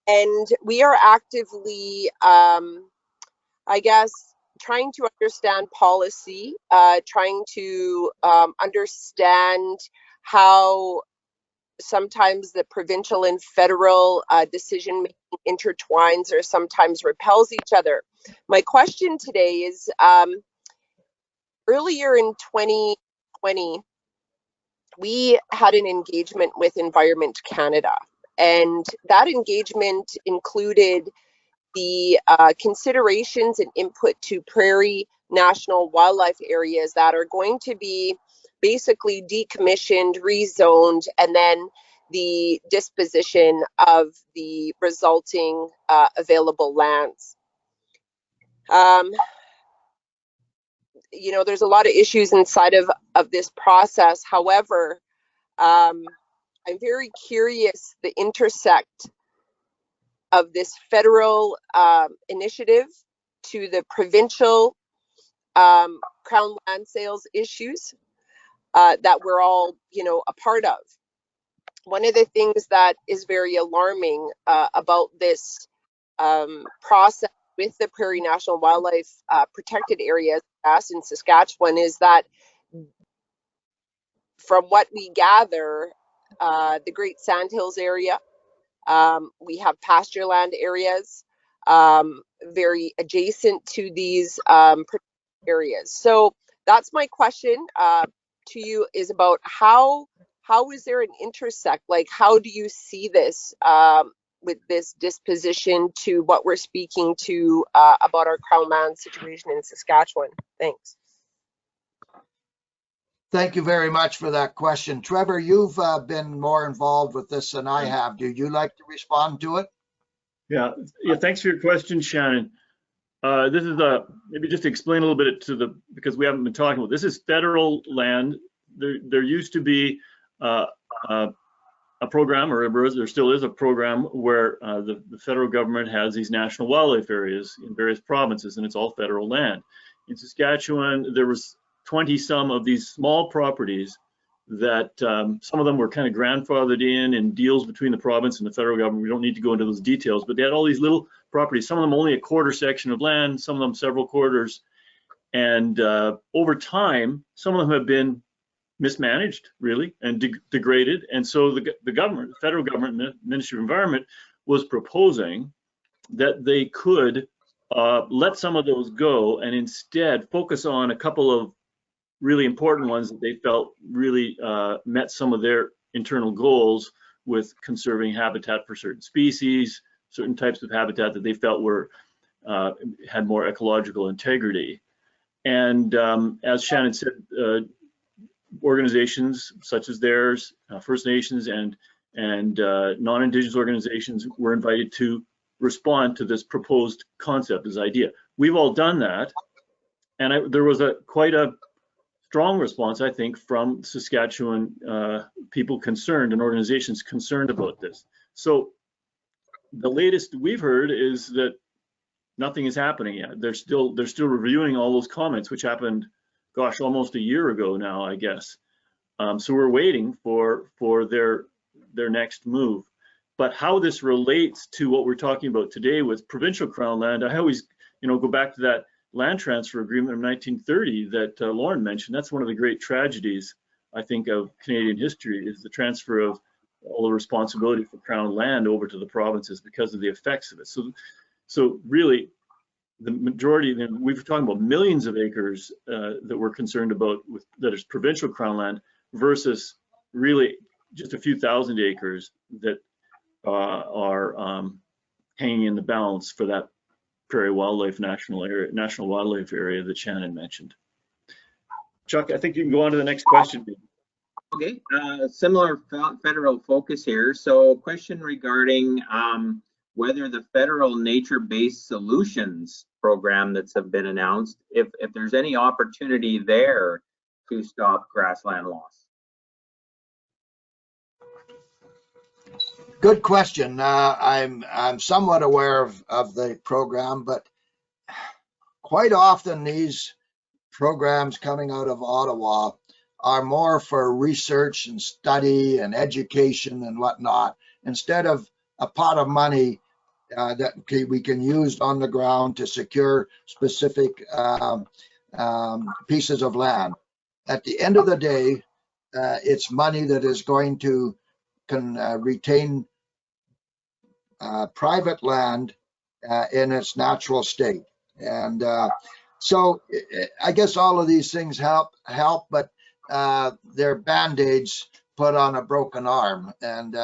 and we are actively, I guess, trying to understand policy, trying to understand how sometimes the provincial and federal decision making intertwines or sometimes repels each other. My question today is, earlier in 2020, we had an engagement with Environment Canada, and that engagement included the considerations and input to prairie national wildlife areas that are going to be basically decommissioned, rezoned, and then the disposition of the resulting available lands. You know, there's a lot of issues inside of this process. However, I'm very curious the intersect of this federal initiative to the provincial crown land sales issues that we're all, you know, a part of. One of the things that is very alarming about this process with the Prairie National Wildlife Protected Areas in Saskatchewan is that, from what we gather, the Great Sandhills area, we have pasture land areas very adjacent to these areas. So that's my question to you, is about how is there an intersect? Like, how do you see this with this disposition to what we're speaking to about our crown land situation in Saskatchewan? Thanks. Thank you very much for that question. Trevor, you've been more involved with this than I have. Do you like to respond to it? Yeah, thanks for your question, Shannon. This is maybe just to explain a little bit because we haven't been talking about this. Is federal land. There used to be a program, or there still is a program, where the federal government has these national wildlife areas in various provinces, and it's all federal land. In Saskatchewan, there was 20 some of these small properties that some of them were kind of grandfathered in deals between the province and the federal government. We don't need to go into those details, but they had all these little properties, some of them only a quarter section of land, some of them several quarters. And over time, some of them have been mismanaged, really, and degraded. And so the government, the federal government, the Ministry of Environment, was proposing that they could let some of those go and instead focus on a couple of really important ones that they felt really met some of their internal goals with conserving habitat for certain species, certain types of habitat that they felt were had more ecological integrity. And as Shannon said, organizations such as theirs, First Nations and non-Indigenous organizations were invited to respond to this proposed concept, this idea. We've all done that, and there was quite a strong response, I think, from Saskatchewan people concerned and organizations concerned about this. So the latest we've heard is that nothing is happening yet. They're still reviewing all those comments, which happened, gosh, almost a year ago now, I guess. So we're waiting for their next move. But how this relates to what we're talking about today with provincial crown land, I always, go back to that land transfer agreement of 1930 that Lorne mentioned. That's one of the great tragedies, I think, of Canadian history, is the transfer of all the responsibility for crown land over to the provinces because of the effects of it. So really, the majority, we were talking about millions of acres that we're concerned about that is provincial crown land versus really just a few thousand acres that are hanging in the balance for that Prairie Wildlife National Wildlife Area that Shannon mentioned. Chuck, I think you can go on to the next question. Okay, similar federal focus here. So question regarding whether the federal nature-based solutions program that's have been announced, if there's any opportunity there to stop grassland loss. Good question. I'm somewhat aware of the program, but quite often these programs coming out of Ottawa are more for research and study and education and whatnot, instead of a pot of money that we can use on the ground to secure specific pieces of land. At the end of the day, it's money that is going to retain private land in its natural state. And so I guess all of these things help, but they're band-aids put on a broken arm. And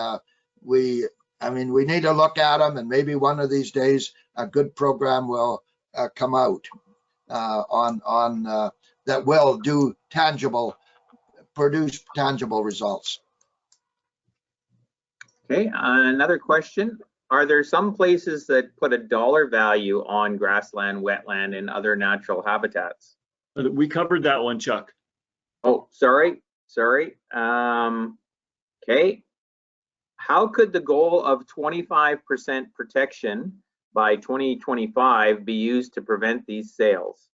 we need to look at them, and maybe one of these days a good program will come out on that will produce tangible results. Okay, another question. Are there some places that put a dollar value on grassland, wetland, and other natural habitats? We covered that one, Chuck. Oh, sorry. Okay. How could the goal of 25% protection by 2025 be used to prevent these sales?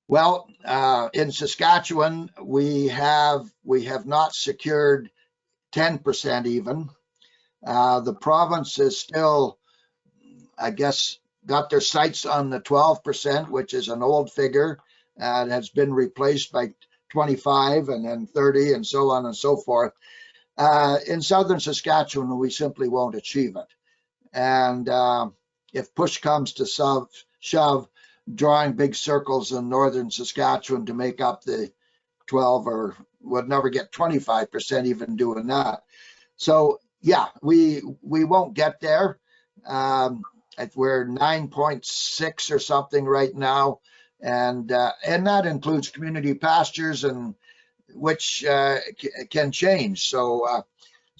Well, in Saskatchewan, we have not secured 10% even. The province is still, I guess, got their sights on the 12%, which is an old figure, and has been replaced by 25 and then 30 and so on and so forth. In southern Saskatchewan, we simply won't achieve it. And if push comes to shove, drawing big circles in northern Saskatchewan to make up the 12, or would never get 25% even doing that. So yeah, we won't get there. We're 9.6 or something right now, and that includes community pastures, and which can change. So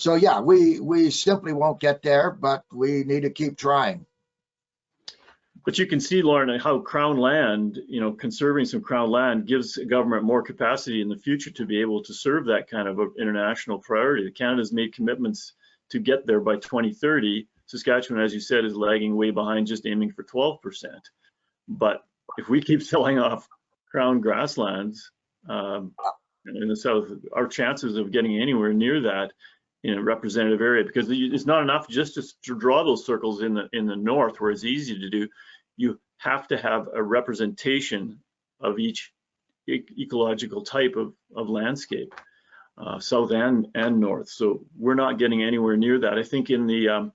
yeah, we simply won't get there, but we need to keep trying. But you can see, Lorne, how crown land, conserving some crown land gives government more capacity in the future to be able to serve that kind of international priority. Canada's made commitments to get there by 2030. Saskatchewan, as you said, is lagging way behind, just aiming for 12%. But if we keep selling off crown grasslands in the south, our chances of getting anywhere near that in a representative area, because it's not enough just to draw those circles in the north where it's easy to do. You have to have a representation of each ecological type of landscape, south and north. So we're not getting anywhere near that. I think in the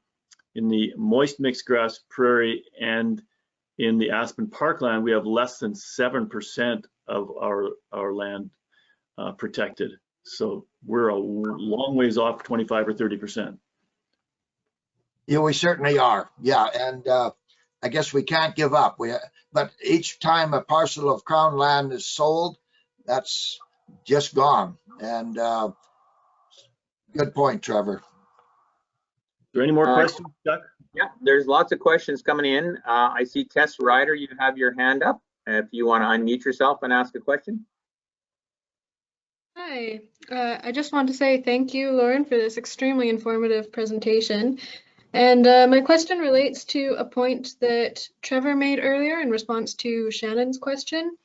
moist mixed grass prairie and in the aspen parkland, we have less than 7% of our land protected. So we're a long ways off 25 or 30%. Yeah, we certainly are. Yeah, and I guess we can't give up. but each time a parcel of Crown land is sold, that's just gone. And good point, Trevor. Is there any more questions, Chuck? Yeah, there's lots of questions coming in. I see Tess Ryder, you have your hand up. If you want to unmute yourself and ask a question. Hi, I just want to say thank you, Lauren, for this extremely informative presentation. And my question relates to a point that Trevor made earlier in response to Shannon's question,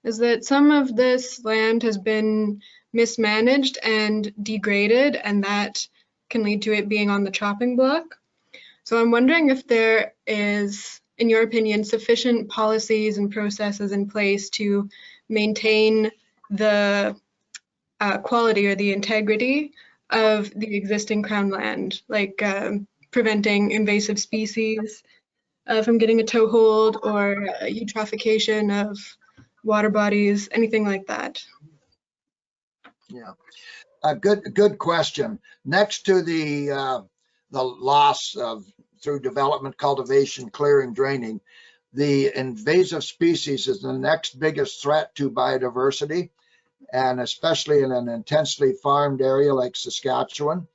is that some of this land has been mismanaged and degraded, and that can lead to it being on the chopping block. So I'm wondering if there is, in your opinion, sufficient policies and processes in place to maintain the quality or the integrity of the existing Crown land, like preventing invasive species from getting a toehold or eutrophication of water bodies, anything like that. Yeah, a good question. Next to the loss of through development, cultivation, clearing, draining, the invasive species is the next biggest threat to biodiversity, and especially in an intensely farmed area like Saskatchewan.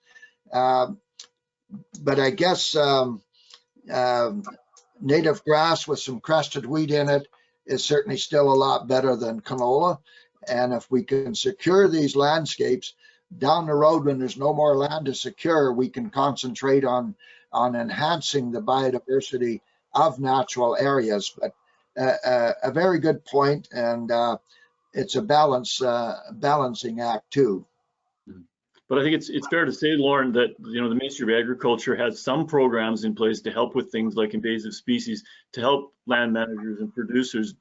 But I guess native grass with some crested wheat in it is certainly still a lot better than canola. And if we can secure these landscapes down the road, when there's no more land to secure, we can concentrate on enhancing the biodiversity of natural areas. But a very good point, and it's a balancing act too. But I think it's fair to say, Lauren, that the Ministry of Agriculture has some programs in place to help with things like invasive species, to help land managers and producers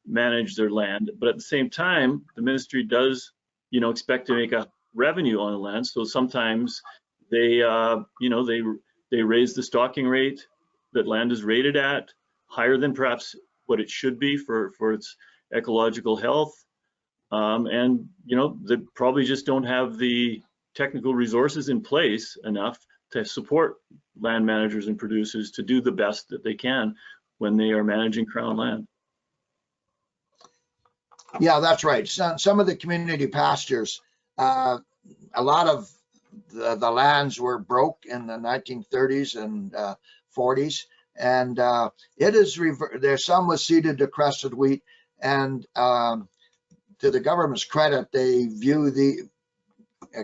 manage their land. But at the same time, the ministry does, expect to make a revenue on the land. So sometimes they, they raise the stocking rate that land is rated at higher than perhaps what it should be for its ecological health. And they probably just don't have the technical resources in place enough to support land managers and producers to do the best that they can when they are managing Crown land. Yeah, that's right. Some of the community pastures, a lot of the lands were broke in the 1930s and 40s, and it is there's some was ceded to crested wheat, and to the government's credit, they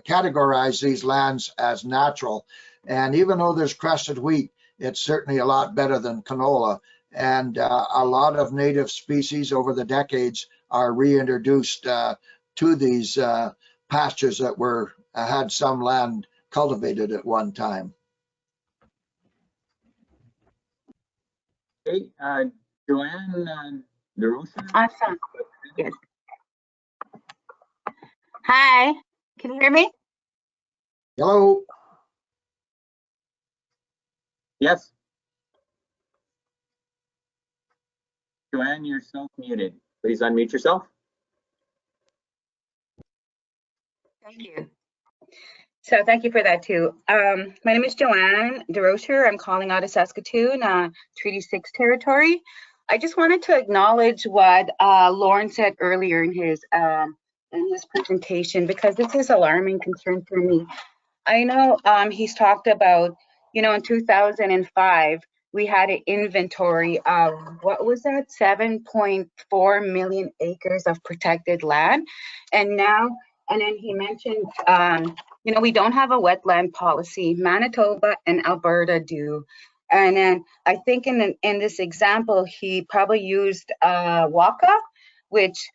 categorize these lands as natural. And even though there's crested wheat, it's certainly a lot better than canola. And a lot of native species over the decades are reintroduced to these pastures that had some land cultivated at one time. Okay, Joanne DeRosa. Awesome. Yes. Hi, can you hear me? Hello. Yes. Joanne, you're self-muted. Please unmute yourself. Thank you. So thank you for that too. My name is Joanne DeRocher. I'm calling out of Saskatoon, Treaty 6 territory. I just wanted to acknowledge what Lorne said earlier in his presentation, because this is alarming concern for me. I know he's talked about, in 2005, we had an inventory of, what was that, 7.4 million acres of protected land. And then he mentioned, we don't have a wetland policy. Manitoba and Alberta do. And then I think in this example, he probably used Waka, which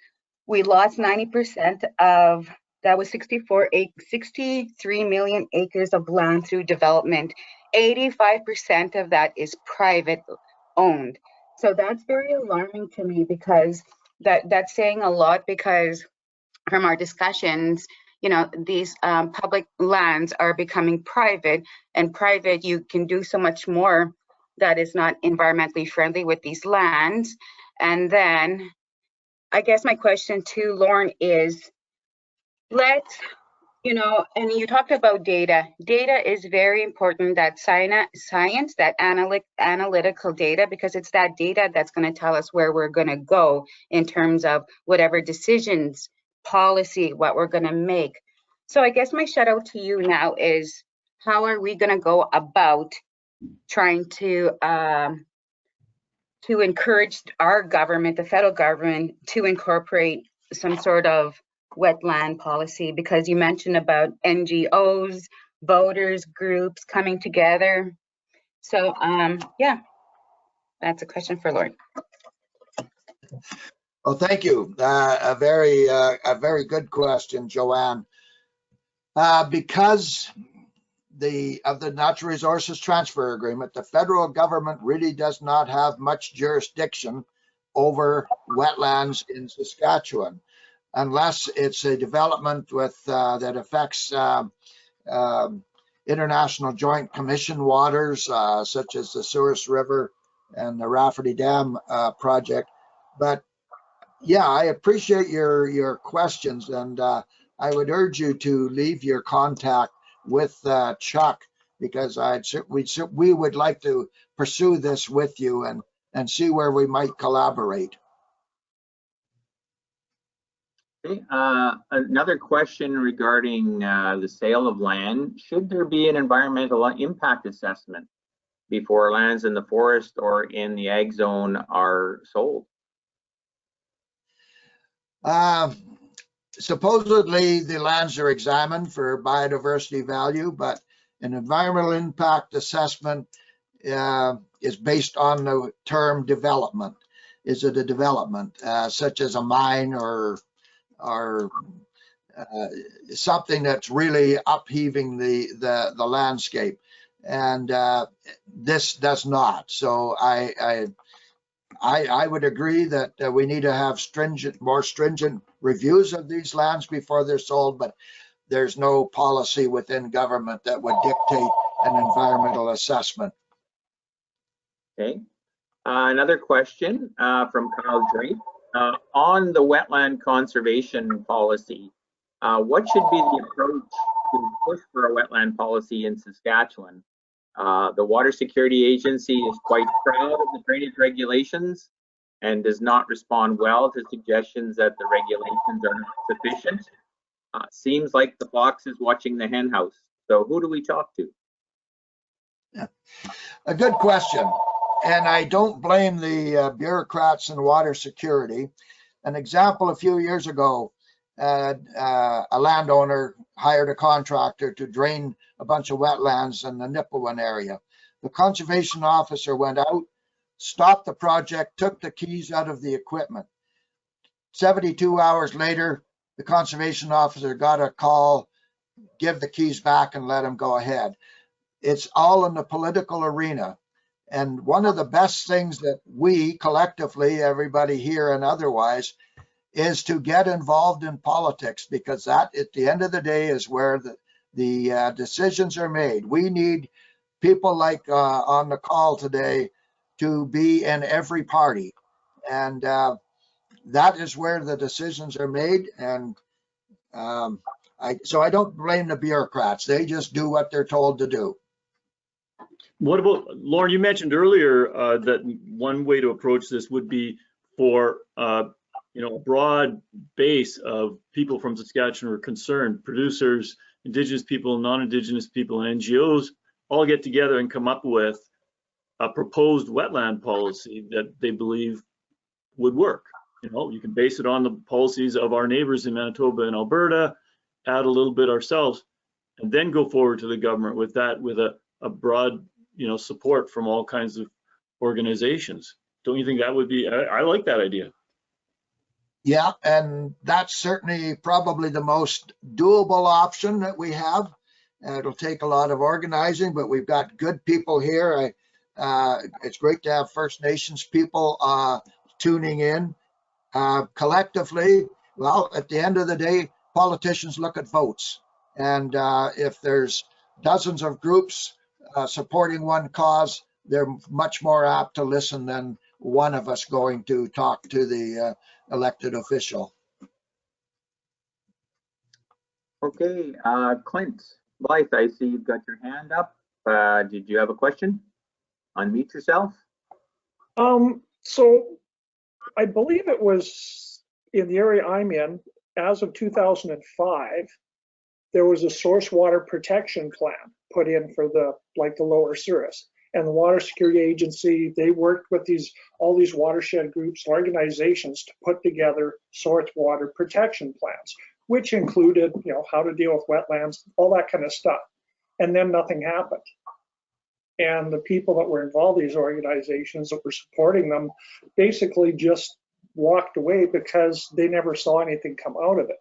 we lost 90% of, that was 63 million acres of land through development. 85% of that is private owned. So that's very alarming to me, because that's saying a lot, because from our discussions, these public lands are becoming private, and private, you can do so much more that is not environmentally friendly with these lands. And then I guess my question to Lorne is, let's You know, and you talked about data. Data is very important, that science, that analytical data, because it's that data that's going to tell us where we're going to go in terms of whatever decisions, policy, what we're going to make. So I guess my shout out to you now is, how are we going to go about trying to encourage our government, the federal government, to incorporate some sort of wetland policy? Because you mentioned about NGOs, voters, groups coming together. So yeah, that's a question for Lorne. Well, thank you. A very good question, Joanne. Because of the Natural Resources Transfer Agreement, the federal government really does not have much jurisdiction over wetlands in Saskatchewan, unless it's a development with that affects international joint commission waters, such as the Souris River and the Rafferty Dam project. But yeah, I appreciate your questions, and I would urge you to leave your contact with Chuck, because we would like to pursue this with you and see where we might collaborate. Okay, another question regarding the sale of land. Should there be an environmental impact assessment before lands in the forest or in the ag zone are sold? Supposedly the lands are examined for biodiversity value, but an environmental impact assessment is based on the term development. Is it a development such as a mine or something that's really upheaving the landscape? And this does not. So I would agree that we need to have more stringent reviews of these lands before they're sold, but there's no policy within government that would dictate an environmental assessment. Okay. Another question from Kyle Drake. On the wetland conservation policy, what should be the approach to push for a wetland policy in Saskatchewan? The Water Security Agency is quite proud of the drainage regulations and does not respond well to suggestions that the regulations are not sufficient. Seems like the fox is watching the hen house. So who do we talk to? Yeah. A good question. And I don't blame the bureaucrats in water security. An example, a few years ago, a landowner hired a contractor to drain a bunch of wetlands in the Nipawin area. The conservation officer went out, stopped the project, took the keys out of the equipment. 72 hours later, the conservation officer got a call, give the keys back and let him go ahead. It's all in the political arena. And one of the best things that we collectively, everybody here and otherwise, is to get involved in politics, because that at the end of the day is where the decisions are made. We need people like on the call today to be in every party, and that is where the decisions are made. And so I don't blame the bureaucrats. They just do what they're told to do. What about, Lorne, you mentioned earlier that one way to approach this would be for a broad base of people from Saskatchewan who are concerned, producers, Indigenous people, non-Indigenous people, and NGOs all get together and come up with a proposed wetland policy that they believe would work. You can base it on the policies of our neighbors in Manitoba and Alberta, add a little bit ourselves, and then go forward to the government with that, with a broad, support from all kinds of organizations. Don't you think that would be, I like that idea. Yeah, and that's certainly probably the most doable option that we have. It'll take a lot of organizing, but we've got good people here. It's great to have First Nations people tuning in. Collectively, well, at the end of the day, politicians look at votes. And if there's dozens of groups supporting one cause, they're much more apt to listen than one of us going to talk to the elected official. Okay, Clint Blythe, I see you've got your hand up. Did you have a question? Unmute yourself. So I believe it was in the area I'm in, as of 2005, there was a source water protection plan put in for the lower Souris. And the Water Security Agency, they worked with all these watershed groups, organizations to put together source water protection plans, which included, how to deal with wetlands, all that kind of stuff. And then nothing happened. And the people that were involved in these organizations that were supporting them basically just walked away because they never saw anything come out of it.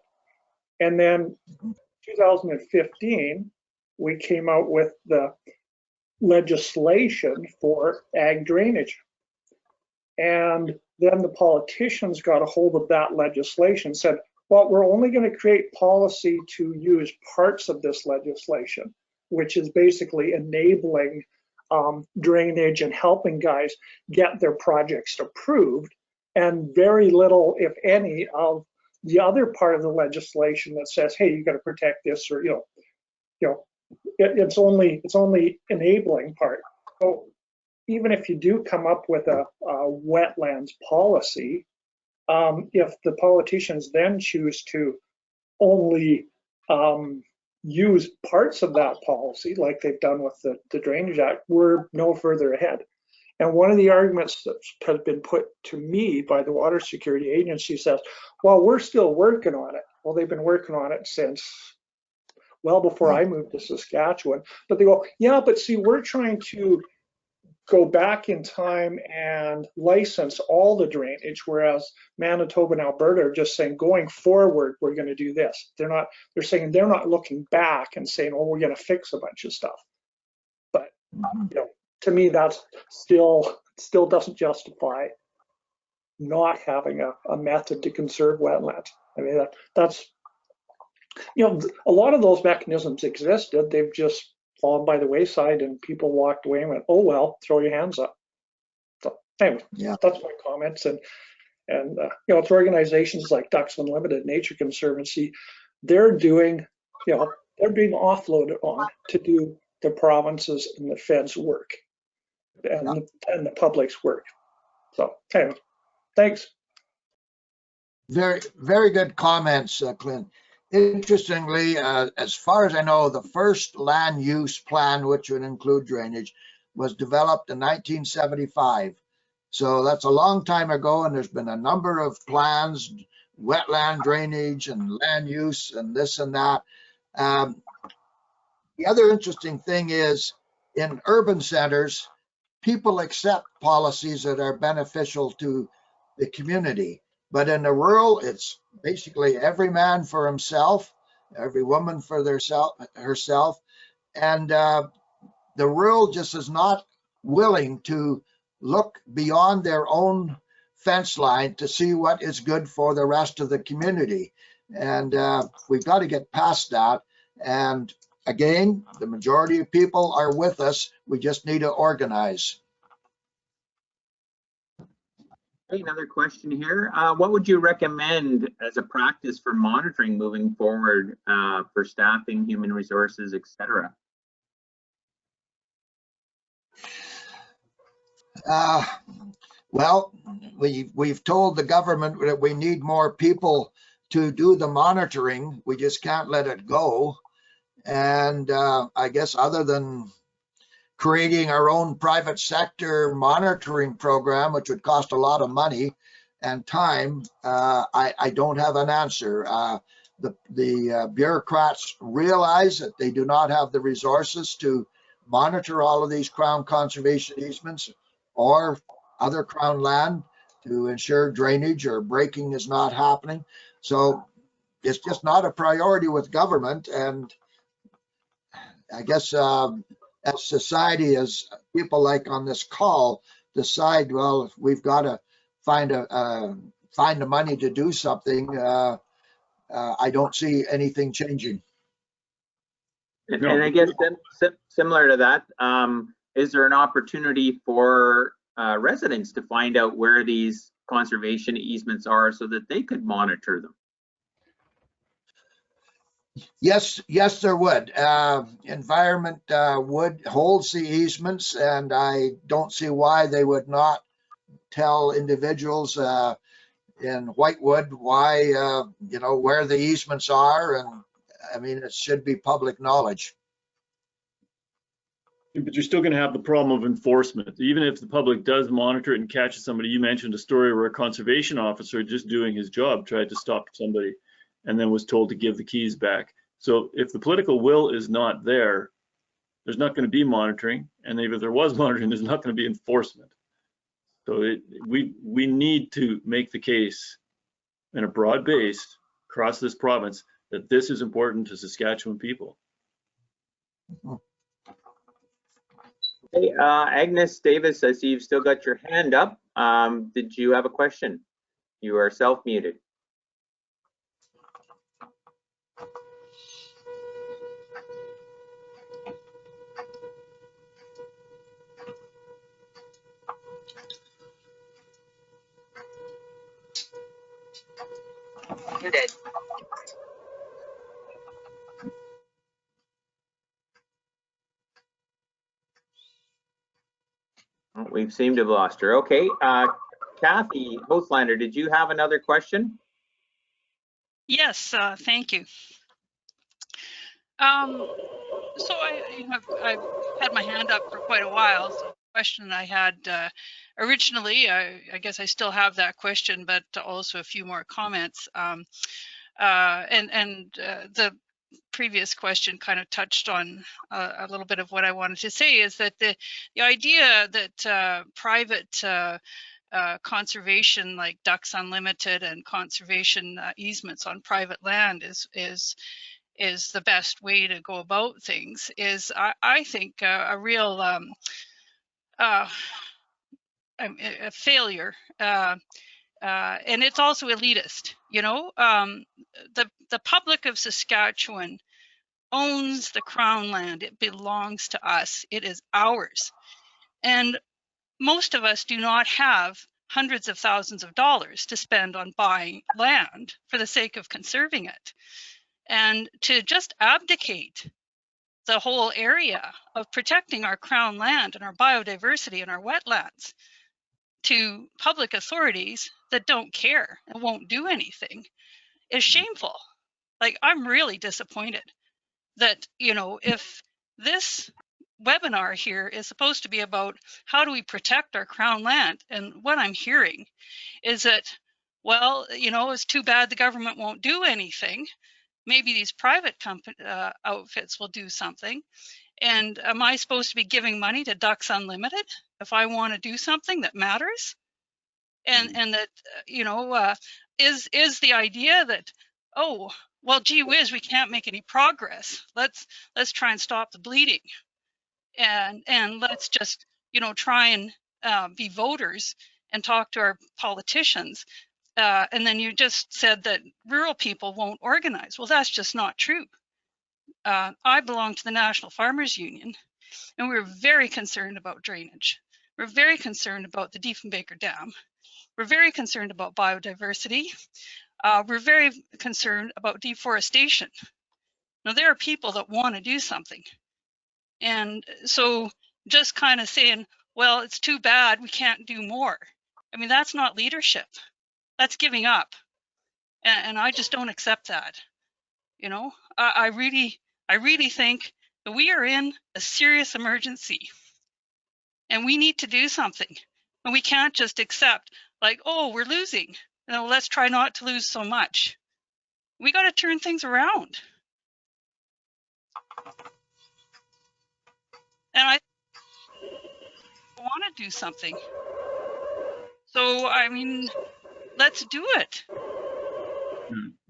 And then 2015, we came out with the legislation for ag drainage. And then the politicians got a hold of that legislation, said, well, we're only going to create policy to use parts of this legislation, which is basically enabling drainage and helping guys get their projects approved, and very little, if any, of the other part of the legislation that says, hey, you got to protect this, or it's only enabling part. So even if you do come up with a wetlands policy, if the politicians then choose to only use parts of that policy, like they've done with the Drainage Act, we're no further ahead. And one of the arguments that has been put to me by the Water Security Agency says, well, we're still working on it. Well, they've been working on it since well before I moved to Saskatchewan. But they go, yeah, but see, we're trying to go back in time and license all the drainage, whereas Manitoba and Alberta are just saying, going forward, we're going to do this. They're saying they're not looking back and saying, oh, we're going to fix a bunch of stuff. But to me, that's still doesn't justify not having a method to conserve wetlands. I mean, that's a lot of those mechanisms existed. They've just fallen by the wayside, and people walked away and went, oh, well, throw your hands up. So anyway, that's my comments. And it's organizations like Ducks Unlimited, Nature Conservancy, they're being offloaded on to do the provinces and the feds' work and the public's work. So anyway, thanks. Very, very good comments, Clint. Interestingly, as far as I know, the first land use plan, which would include drainage, was developed in 1975. So that's a long time ago, and there's been a number of plans, wetland drainage and land use and this and that. The other interesting thing is, in urban centers, people accept policies that are beneficial to the community. But in the rural, it's basically every man for himself, every woman for herself. And the rural just is not willing to look beyond their own fence line to see what is good for the rest of the community. And we've got to get past that. And again, the majority of people are with us. We just need to organize. Hey, another question here. What would you recommend as a practice for monitoring moving forward for staffing, human resources, etc.? Well, we've told the government that we need more people to do the monitoring. We just can't let it go. And I guess other than creating our own private sector monitoring program, which would cost a lot of money and time, I don't have an answer. The bureaucrats realize that they do not have the resources to monitor all of these Crown conservation easements or other Crown land to ensure drainage or breaking is not happening. So it's just not a priority with government. And I guess as society, as people like on this call decide, well, if we've got to find the money to do something, I don't see anything changing. And I guess similar to that, is there an opportunity for residents to find out where these conservation easements are so that they could monitor them? Yes, yes, there would. Environment would holds the easements, and I don't see why they would not tell individuals in Whitewood why, you know, where the easements are. And I mean, it should be public knowledge. But you're still going to have the problem of enforcement. Even if the public does monitor it and catches somebody, you mentioned a story where a conservation officer just doing his job tried to stop somebody and then was told to give the keys back. So if the political will is not there, there's not going to be monitoring. And if there was monitoring, there's not going to be enforcement. So we need to make the case in a broad base across this province that this is important to Saskatchewan people. Hey, Agnes Davis, I see you've still got your hand up. Did you have a question? You are self-muted. You did. We seem to have lost her. Okay, Kathy Hostlander, did you have another question? Yes, thank you. So I've had my hand up for quite a while. So the question I had originally, I guess I still have that question, but also a few more comments. The previous question kind of touched on a little bit of what I wanted to say, is that the idea that private conservation like Ducks Unlimited and conservation easements on private land is the best way to go about things is, I think, a real a failure. And it's also elitist, you know. The public of Saskatchewan owns the Crown land. It belongs to us. It is ours. And most of us do not have hundreds of thousands of dollars to spend on buying land for the sake of conserving it. And to just abdicate the whole area of protecting our Crown land and our biodiversity and our wetlands to public authorities that don't care and won't do anything is shameful. Like, I'm really disappointed that, you know, if this webinar here is supposed to be about how do we protect our Crown land, and what I'm hearing is that, well, you know, it's too bad the government won't do anything. Maybe these private outfits will do something. And am I supposed to be giving money to Ducks Unlimited if I want to do something that matters? And that, you know, is the idea that, oh, well, gee whiz, we can't make any progress. Let's try and stop the bleeding, and let's just, you know, try and be voters and talk to our politicians. And then you just said that rural people won't organize. Well, that's just not true. I belong to the National Farmers Union, and we're very concerned about drainage. We're very concerned about the Diefenbaker Dam. We're very concerned about biodiversity. We're very concerned about deforestation. Now, there are people that want to do something. And so just kind of saying, well, it's too bad, we can't do more. I mean, that's not leadership. That's giving up. And I just don't accept that. You know, I really think that we are in a serious emergency and we need to do something. And we can't just accept, like, oh, we're losing. You know, let's try not to lose so much. We got to turn things around. And I want to do something. So, I mean, let's do it.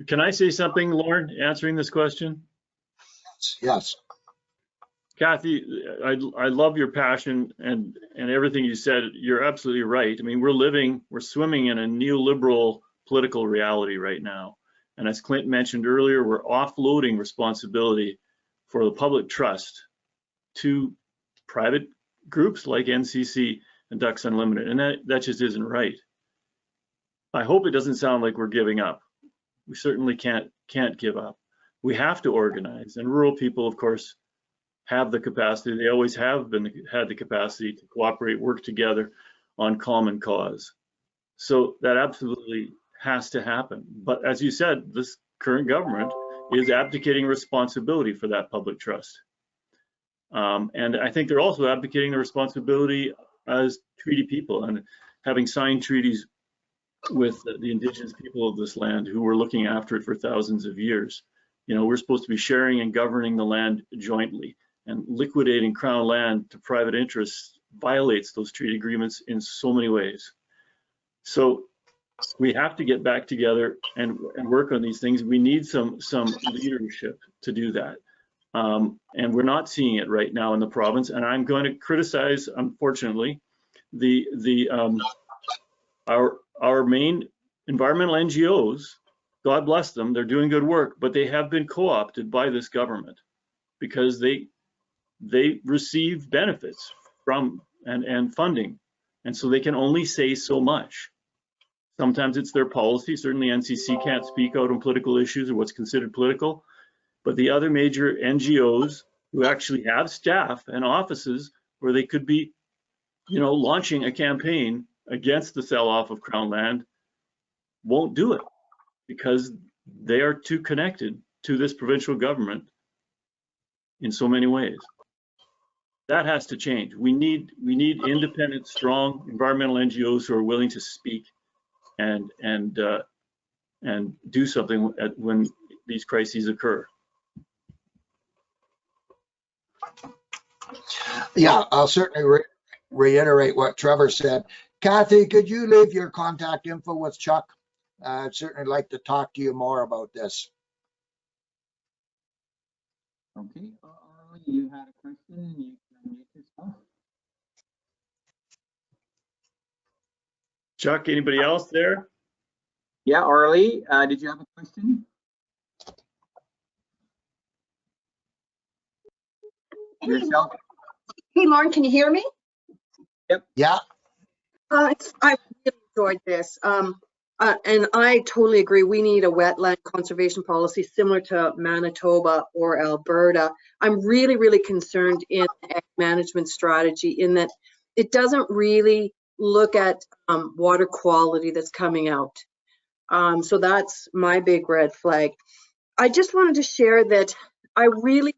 Can I say something, Lorne, answering this question? Yes. Kathy, I love your passion and everything you said. You're absolutely right. I mean, we're swimming in a neoliberal political reality right now. And as Clint mentioned earlier, we're offloading responsibility for the public trust to private groups like NCC and Ducks Unlimited. And that just isn't right. I hope it doesn't sound like we're giving up. We certainly can't give up. we have to organize. And rural people, of course, have the capacity. They always have had the capacity to cooperate, work together on common cause. So that absolutely has to happen. But as you said, this current government is abdicating responsibility for that public trust. And I think they're also abdicating the responsibility as treaty people and having signed treaties with the indigenous people of this land who were looking after it for thousands of years. You know, we're supposed to be sharing and governing the land jointly, and liquidating Crown land to private interests violates those treaty agreements in so many ways. So we have to get back together and work on these things. We need some leadership to do that. And we're not seeing it right now in the province. And I'm going to criticize, unfortunately, our main environmental NGOs. God bless them, they're doing good work, but they have been co-opted by this government because they receive benefits from and funding, and so they can only say so much. Sometimes it's their policy. Certainly NCC can't speak out on political issues or what's considered political, but the other major NGOs who actually have staff and offices where they could be, you know, launching a campaign against the sell-off of Crown land won't do it because they are too connected to this provincial government in so many ways. That has to change. We need independent, strong environmental NGOs who are willing to speak and do something when these crises occur. Yeah, I'll certainly reiterate what Trevor said. Kathy, could you leave your contact info with Chuck? I'd certainly like to talk to you more about this. Okay, you had a question. You can unmute yourself. Chuck, anybody else there? Yeah, Arlie, did you have a question? Yourself? Hey, Lorne, can you hear me? Yep. Yeah. I really enjoyed this. And I totally agree. We need a wetland conservation policy similar to Manitoba or Alberta. I'm really, really concerned in the management strategy in that it doesn't really look at water quality that's coming out. So that's my big red flag. I just wanted to share that I really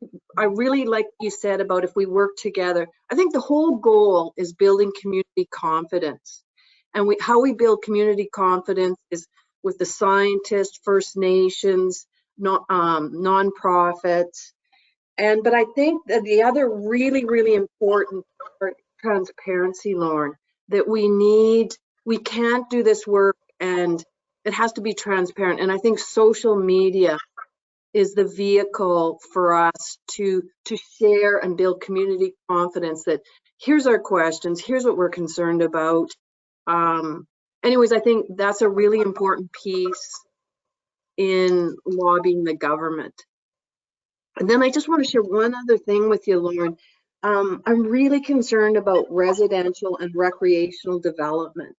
like you said about if we work together. I think the whole goal is building community confidence. And how we build community confidence is with the scientists, First Nations, nonprofits. But I think that the other really, really important part, transparency, Lorne, that we can't do this work and it has to be transparent. And I think social media is the vehicle for us to share and build community confidence that here's our questions, here's what we're concerned about. Anyways, I think that's a really important piece in lobbying the government. And then I just want to share one other thing with you, Lorne. I'm really concerned about residential and recreational development.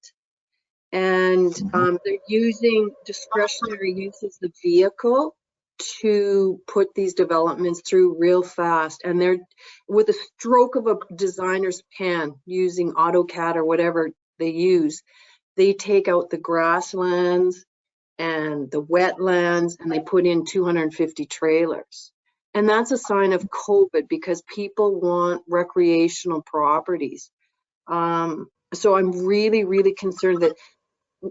And they're using discretionary use as the vehicle to put these developments through real fast. And they're, with a stroke of a designer's pen, using AutoCAD or whatever they use, they take out the grasslands and the wetlands and they put in 250 trailers. And that's a sign of COVID because people want recreational properties. So I'm really, really concerned that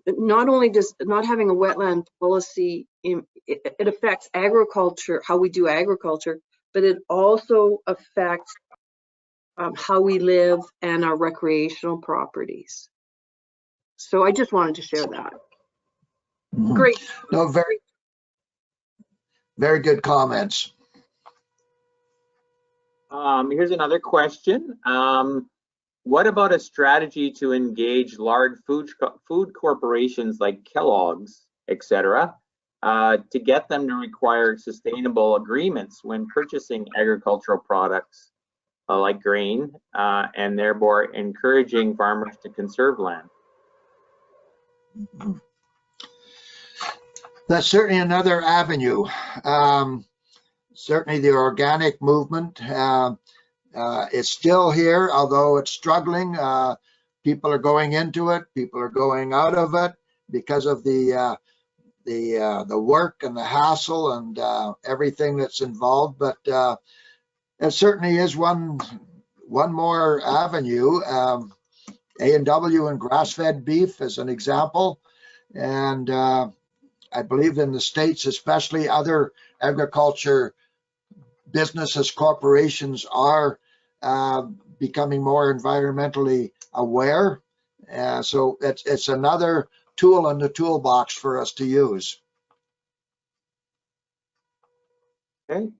not only does not having a wetland policy, it affects agriculture, how we do agriculture, but it also affects how we live and our recreational properties. So I just wanted to share that. Great. No, very, very good comments. Here's another question. What about a strategy to engage large food corporations like Kellogg's, etc., to get them to require sustainable agreements when purchasing agricultural products like grain, and thereby encouraging farmers to conserve land? That's certainly another avenue. certainly the organic movement is still here, although it's struggling. People are going into it, people are going out of it because of the work and the hassle and everything that's involved. But it certainly is one more avenue. A&W and grass-fed beef is an example, and I believe in the States, especially, other agriculture businesses, corporations are becoming more environmentally aware. So it's another tool in the toolbox for us to use. Okay,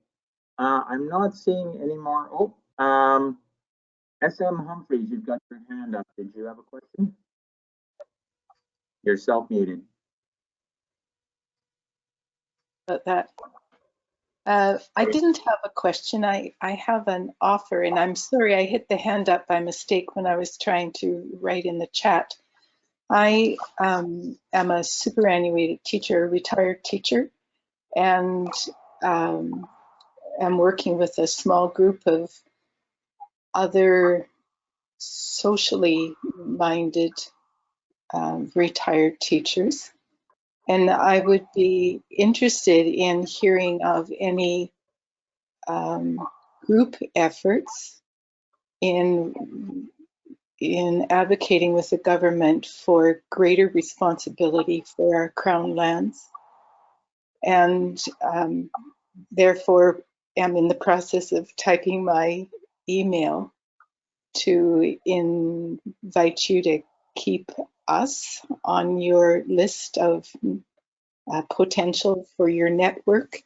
I'm not seeing any more. SM Humphreys, you've got your hand up. Did you have a question? You're self-muted. About that. I didn't have a question. I have an offer, and I'm sorry I hit the hand up by mistake when I was trying to write in the chat. I am a superannuated teacher, a retired teacher, and am working with a small group of other socially minded retired teachers. And I would be interested in hearing of any group efforts in advocating with the government for greater responsibility for our Crown lands. And therefore am in the process of typing my email to invite you to keep us on your list of potential for your network.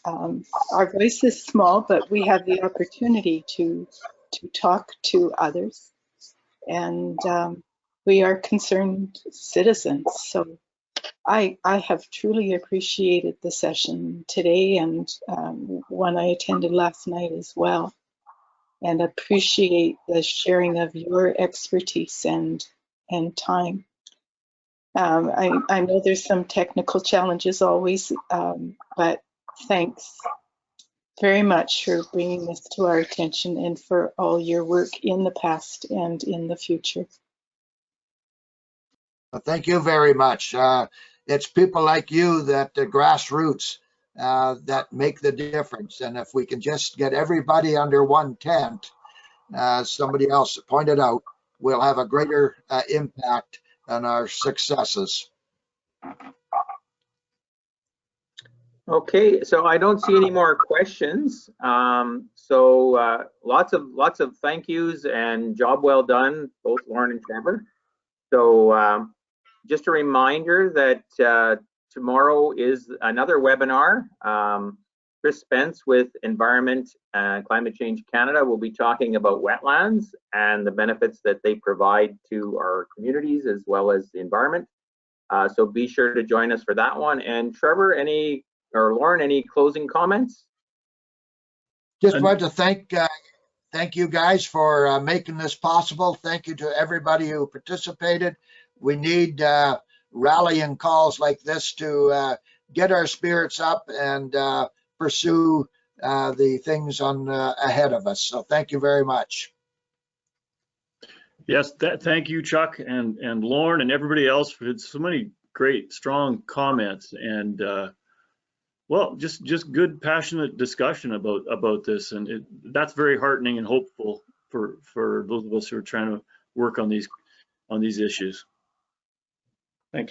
Our voice is small, but we have the opportunity to talk to others, and we are concerned citizens. So I have truly appreciated the session today, and one I attended last night as well, and appreciate the sharing of your expertise and time. I know there's some technical challenges always, but thanks very much for bringing this to our attention and for all your work in the past and in the future. Well, thank you very much. It's people like you, that the grassroots, that make the difference. And if we can just get everybody under one tent, somebody else pointed out, we'll have a greater impact on our successes. Okay, so I don't see any more questions. So lots of thank yous and job well done, both Lorne and Trevor. So just a reminder that tomorrow is another webinar. Chris Spence with Environment and Climate Change Canada will be talking about wetlands and the benefits that they provide to our communities as well as the environment. So be sure to join us for that one. And Trevor, or Lorne, any closing comments? Just want to thank you guys for making this possible. Thank you to everybody who participated. We need rallying calls like this to get our spirits up and pursue the things on ahead of us. So thank you very much. Yes, thank you, Chuck and Lorne and everybody else for so many great, strong comments, and well, just good, passionate discussion about this, and that's very heartening and hopeful for those of us who are trying to work on these issues.